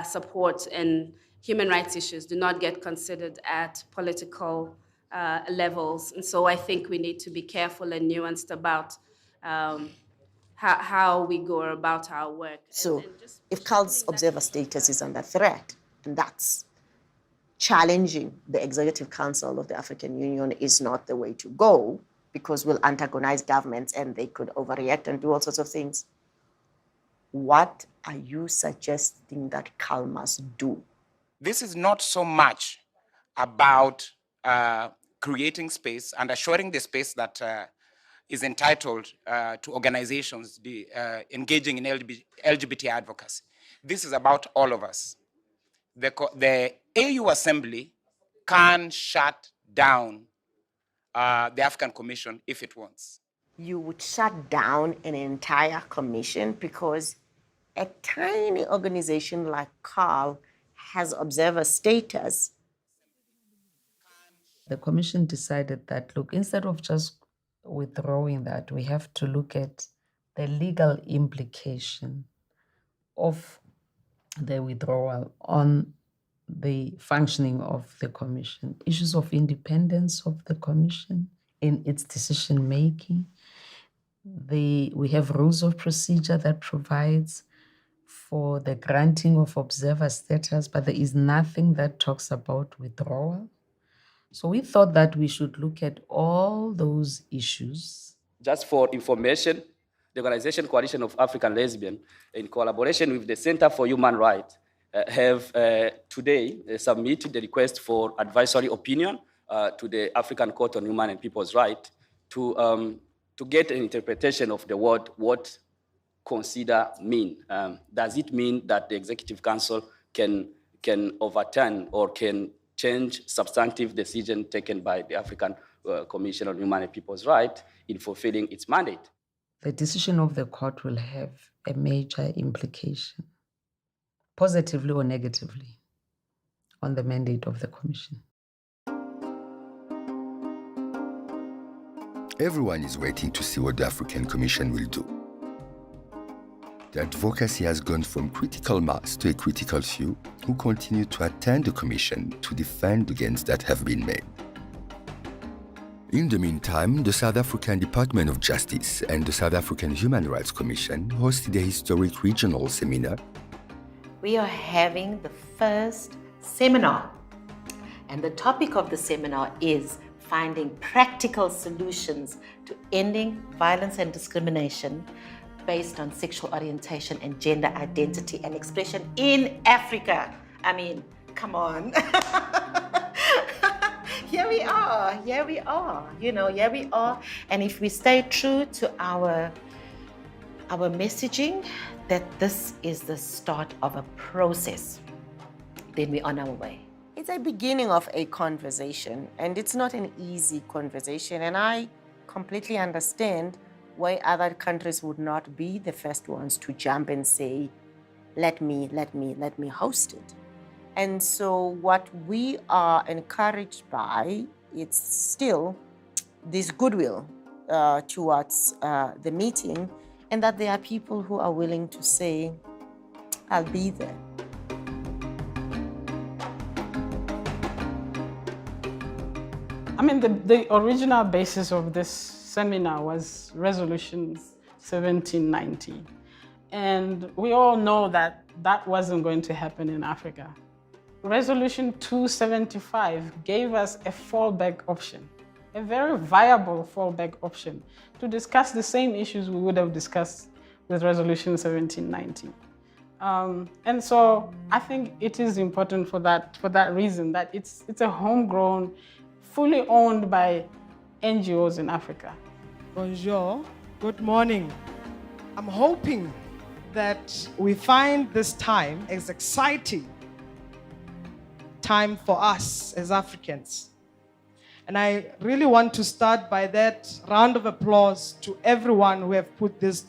Speaker 2: support, and human rights issues do not get considered at political levels. And so I think we need to be careful and nuanced about how we go about our work.
Speaker 3: So if CAL's observer status is under threat, and that's challenging the Executive Council of the African Union is not the way to go, because we'll antagonize governments and they could overreact and do all sorts of things. What are you suggesting that CAL must do?
Speaker 4: This is not so much about creating space and assuring the space that is entitled to organizations engaging in LGBT advocacy. This is about all of us. The AU Assembly can shut down the African Commission if it wants.
Speaker 3: You would shut down an entire commission because a tiny organization like CAL has observer status.
Speaker 15: The commission decided that, look, instead of just withdrawing that, we have to look at the legal implication of the withdrawal on the functioning of the commission, issues of independence of the commission in its decision making. We have rules of procedure that provides for the granting of observer status, but there is nothing that talks about withdrawal. So we thought that we should look at all those issues.
Speaker 26: Just for information, the Organization Coalition of African Lesbians, in collaboration with the Center for Human Rights, have today submitted the request for advisory opinion to the African Court on Human and People's Rights to get an interpretation of the word "what consider" mean. Does it mean that the Executive Council can overturn or can change substantive decision taken by the African Commission on Human and People's Rights in fulfilling its mandate?
Speaker 15: The decision of the court will have a major implication, positively or negatively, on the mandate of the Commission.
Speaker 9: Everyone is waiting to see what the African Commission will do. The advocacy has gone from critical mass to a critical few who continue to attend the Commission to defend the gains that have been made. In the meantime, the South African Department of Justice and the South African Human Rights Commission hosted a historic regional seminar.
Speaker 31: We are having the first seminar, and the topic of the seminar is finding practical solutions to ending violence and discrimination based on sexual orientation and gender identity and expression in Africa. I mean, come on. Here we are, here we are. And if we stay true to our messaging, that this is the start of a process, then we're on our way.
Speaker 3: It's a beginning of a conversation, and it's not an easy conversation. And I completely understand why other countries would not be the first ones to jump and say, let me host it. And so what we are encouraged by, it's still this goodwill towards the meeting, and that there are people who are willing to say, I'll be there.
Speaker 7: I mean, the original basis of this seminar was Resolution 1790. And we all know that that wasn't going to happen in Africa. Resolution 275 gave us a fallback option, a very viable fallback option to discuss the same issues we would have discussed with Resolution 1790. And so I think it is important for that reason, that it's a homegrown, fully owned by NGOs in Africa.
Speaker 11: Bonjour, good morning. I'm hoping that we find this time as exciting time for us as Africans. And I really want to start by that round of applause to everyone who have put this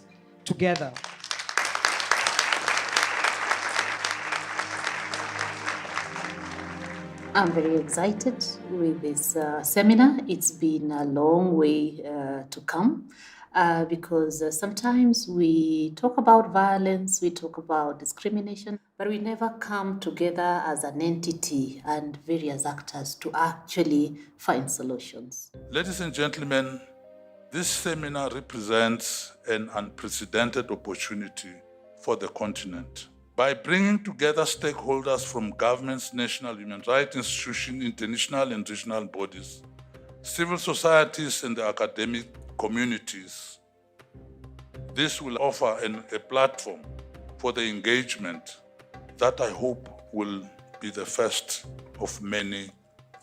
Speaker 11: together.
Speaker 1: I'm very excited with this seminar. It's been a long way to come because sometimes we talk about violence, we talk about discrimination, but we never come together as an entity and various actors to actually find solutions.
Speaker 5: Ladies and gentlemen, this seminar represents an unprecedented opportunity for the continent. By bringing together stakeholders from governments, national human rights institutions, international and regional bodies, civil societies, and the academic communities, this will offer a platform for the engagement that I hope will be the first of many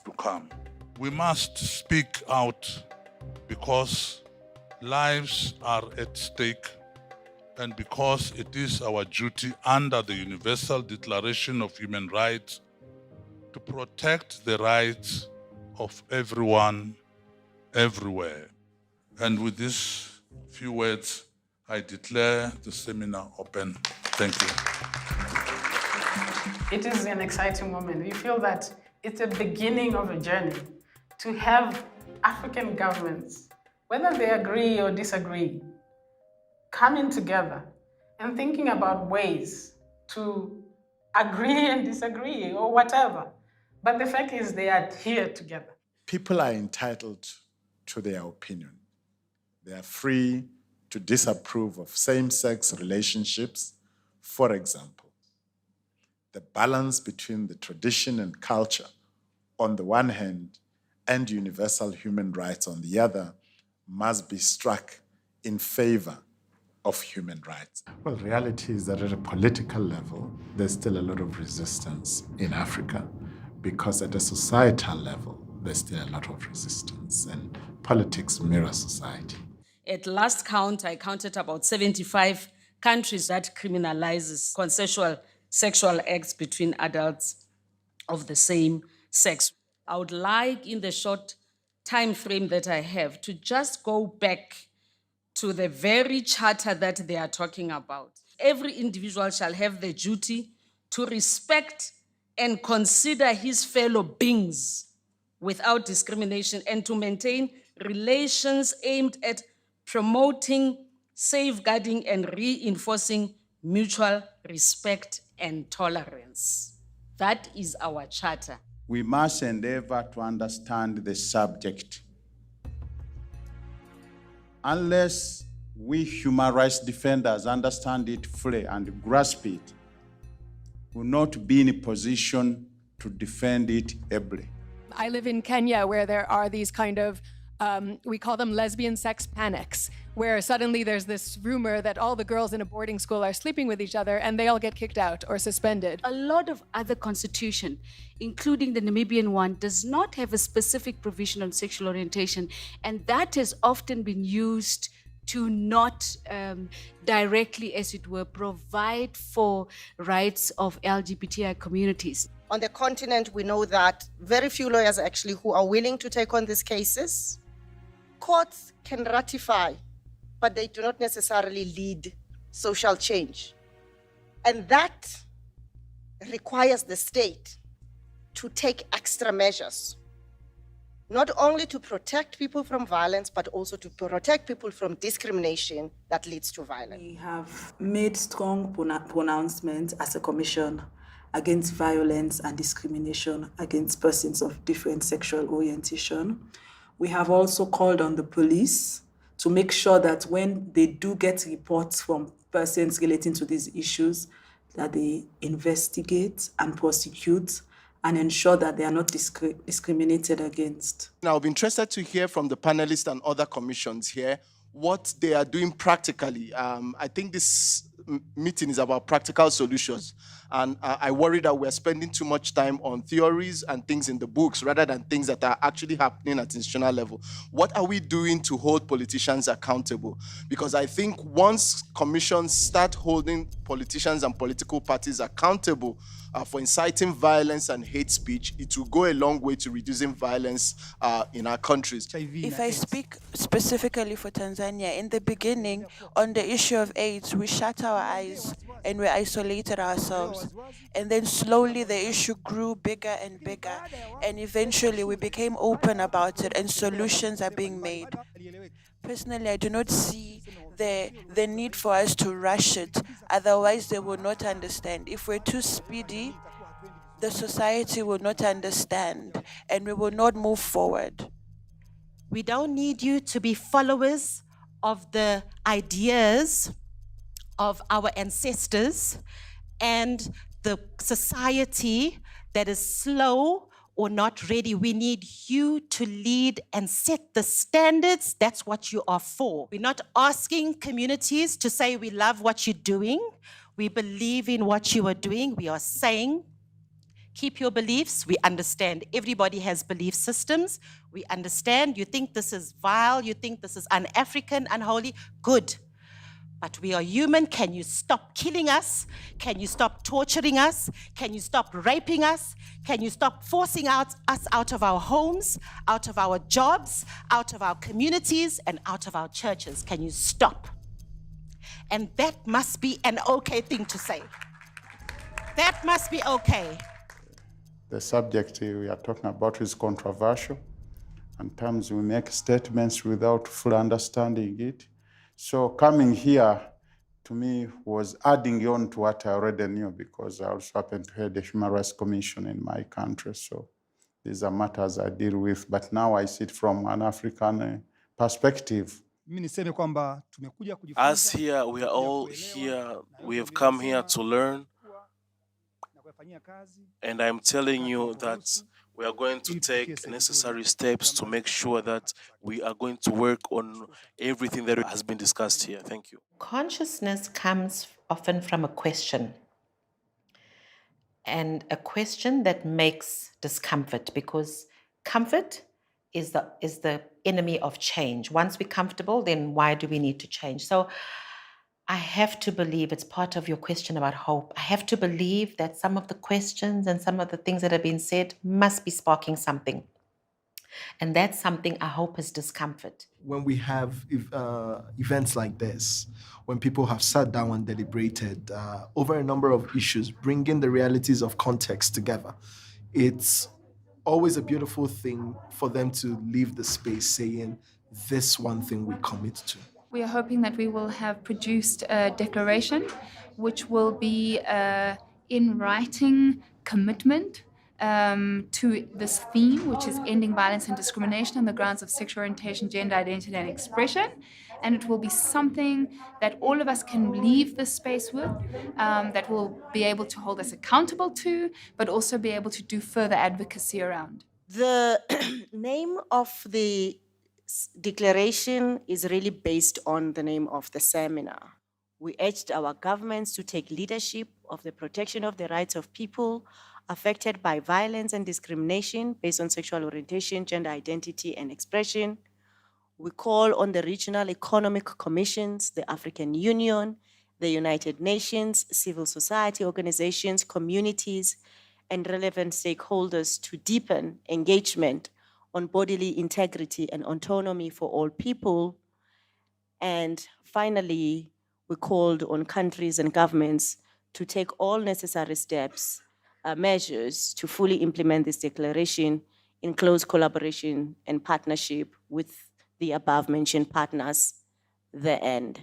Speaker 5: to come. We must speak out because lives are at stake and because it is our duty under the Universal Declaration of Human Rights to protect the rights of everyone, everywhere. And with these few words, I declare the seminar open. Thank you.
Speaker 7: It is an exciting moment. We feel that it's a beginning of a journey to have African governments, whether they agree or disagree, coming together and thinking about ways to agree and disagree or whatever. But the fact is they are here together.
Speaker 8: People are entitled to their opinion. They are free to disapprove of same-sex relationships, for example. The balance between the tradition and culture on the one hand and universal human rights on the other must be struck in favor of human rights. Well, reality is that at a political level, there's still a lot of resistance in Africa because at a societal level, there's still a lot of resistance, and politics mirror society.
Speaker 14: At last count, I counted about 75 countries that criminalizes consensual sexual acts between adults of the same sex. I would like, in the short time frame that I have, to just go back to the very charter that they are talking about. Every individual shall have the duty to respect and consider his fellow beings without discrimination and to maintain relations aimed at promoting, safeguarding, and reinforcing mutual respect and tolerance. That is our charter.
Speaker 31: We must endeavor to understand the subject. Unless we human rights defenders understand it fully and grasp it, we will not be in a position to defend it ably.
Speaker 23: I live in Kenya where there are these kind of, we call them lesbian sex panics, where suddenly there's this rumor that all the girls in a boarding school are sleeping with each other and they all get kicked out or suspended.
Speaker 2: A lot of other constitutions, including the Namibian one, does not have a specific provision on sexual orientation, and that has often been used to not directly, as it were, provide for rights of LGBTI communities.
Speaker 3: On the continent, we know that very few lawyers actually who are willing to take on these cases. Courts can ratify, but they do not necessarily lead social change. And that requires the state to take extra measures, not only to protect people from violence, but also to protect people from discrimination that leads to violence.
Speaker 24: We have made strong pronouncements as a commission against violence and discrimination against persons of different sexual orientation. We have also called on the police to make sure that when they do get reports from persons relating to these issues, that they investigate and prosecute and ensure that they are not discriminated against.
Speaker 18: Now, I'll be interested to hear from the panelists and other commissions here what they are doing practically. I think this meeting is about practical solutions. And I worry that we're spending too much time on theories and things in the books rather than things that are actually happening at institutional level. What are we doing to hold politicians accountable? Because I think once commissions start holding politicians and political parties accountable for inciting violence and hate speech, it will go a long way to reducing violence in our countries.
Speaker 25: If I speak specifically for Tanzania, in the beginning, on the issue of AIDS, we shut our eyes
Speaker 6: and we isolated ourselves. And then slowly the issue grew bigger and bigger, and eventually we became open about it and solutions are being made. Personally, I do not see the need for us to rush it, otherwise they will not understand. If we're too speedy, the society will not understand and we will not move forward.
Speaker 3: We don't need you to be followers of the ideas of our ancestors and the society that is slow or not ready. We need you to lead and set the standards. That's what you are for. We're not asking communities to say we love what you're doing. We believe in what you are doing. We are saying, keep your beliefs. We understand everybody has belief systems. We understand you think this is vile, you think this is un-African, unholy. Good. But we are human. Can you stop killing us? Can you stop torturing us? Can you stop raping us? Can you stop forcing us out of our homes, out of our jobs, out of our communities, and out of our churches? Can you stop? And that must be an okay thing to say. That must be okay.
Speaker 8: The subject we are talking about is controversial. Sometimes we make statements without fully understanding it. So coming here, to me, was adding on to what I already knew, because I also happen to head the Human Rights Commission in my country. So these are matters I deal with, but now I see it from an African perspective.
Speaker 10: As here, we are all here. We have come here to learn. And I'm telling you that we are going to take necessary steps to make sure that we are going to work on everything that has been discussed here. Thank you.
Speaker 31: Consciousness comes often from a question, and a question that makes discomfort, because comfort is the enemy of change. Once we're comfortable, then why do we need to change? So I have to believe, it's part of your question about hope, I have to believe that some of the questions and some of the things that have been said must be sparking something. And that's something I hope is discomfort.
Speaker 18: When we have events like this, when people have sat down and deliberated over a number of issues, bringing the realities of context together, it's always a beautiful thing for them to leave the space saying, this one thing we commit to.
Speaker 13: We are hoping that we will have produced a declaration which will be in writing commitment to this theme, which is ending violence and discrimination on the grounds of sexual orientation, gender identity, and expression. And it will be something that all of us can leave this space with, that will be able to hold us accountable to, but also be able to do further advocacy around.
Speaker 3: The name of the declaration is really based on the name of the seminar. We urged our governments to take leadership of the protection of the rights of people affected by violence and discrimination based on sexual orientation, gender identity, and expression. We call on the regional economic commissions, the African Union, the United Nations, civil society organizations, communities, and relevant stakeholders to deepen engagement on bodily integrity and autonomy for all people. And finally, we called on countries and governments to take all necessary steps, measures to fully implement this declaration in close collaboration and partnership with the above-mentioned partners, the end.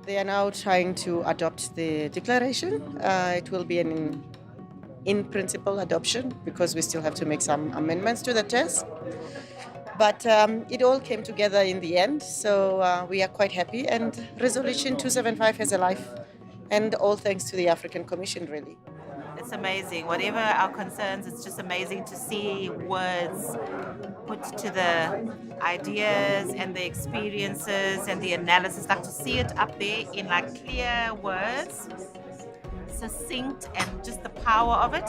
Speaker 3: They are now trying to adopt the declaration. It will be an in-principle adoption because we still have to make some amendments to the text. But it all came together in the end, so we are quite happy. And Resolution 275 has a life, and all thanks to the African Commission, really.
Speaker 31: It's amazing. Whatever our concerns, it's just amazing to see words put to the ideas and the experiences and the analysis, like to see it up there in like clear words, succinct, and just the power of it.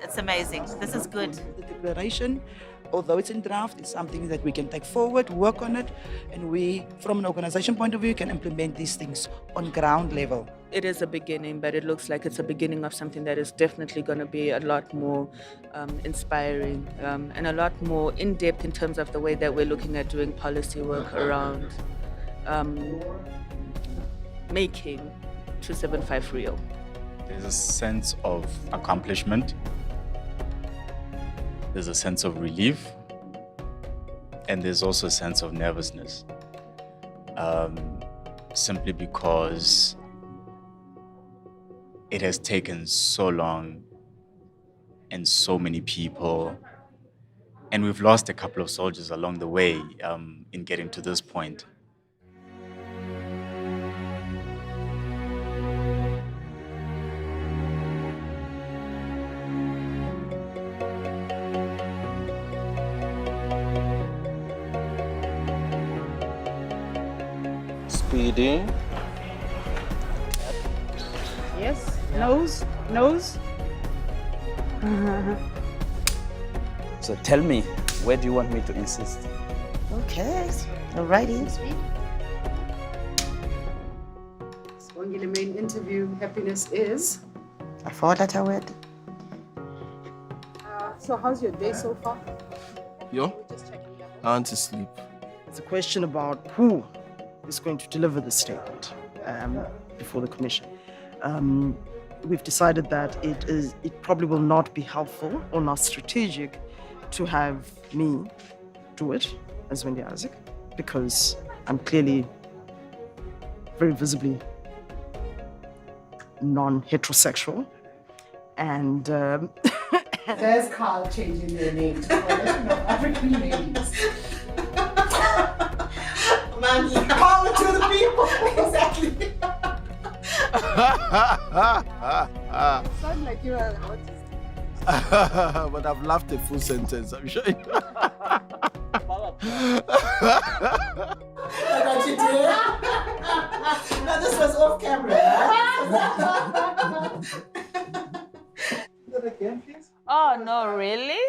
Speaker 31: It's amazing. This is good.
Speaker 16: The declaration, although it's in draft, it's something that we can take forward, work on it, and we, from an organization point of view, can implement these things on ground level.
Speaker 24: It is a beginning, but it looks like it's a beginning of something that is definitely going to be a lot more inspiring and a lot more in-depth in terms of the way that we're looking at doing policy work around making
Speaker 2: 275 real.
Speaker 12: There's a sense of accomplishment. There's a sense of relief. And there's also a sense of nervousness. Simply because it has taken so long and so many people. And we've lost a couple of soldiers along the way in getting to this point.
Speaker 10: Speeding.
Speaker 17: Yes. Nose. Nose.
Speaker 26: So tell me, where do you want me to insist?
Speaker 3: Okay, alrighty.
Speaker 19: Swangile main interview, happiness is.
Speaker 3: A four-letter word.
Speaker 19: So how's your day so far?
Speaker 18: Yo? I want to sleep.
Speaker 11: It's a question about who is going to deliver the statement before the commission. We've decided that it probably will not be helpful or not strategic to have me do it as Wendy Isaac, because I'm clearly very visibly non-heterosexual. And
Speaker 19: There's Carl changing their name to African names. Man, call it to the people. Exactly. Sound like you're an artist.
Speaker 18: But I've laughed a full sentence, I'm sure.
Speaker 19: I got you, dear. No, this was off camera. That again, please?
Speaker 15: Oh, no, really?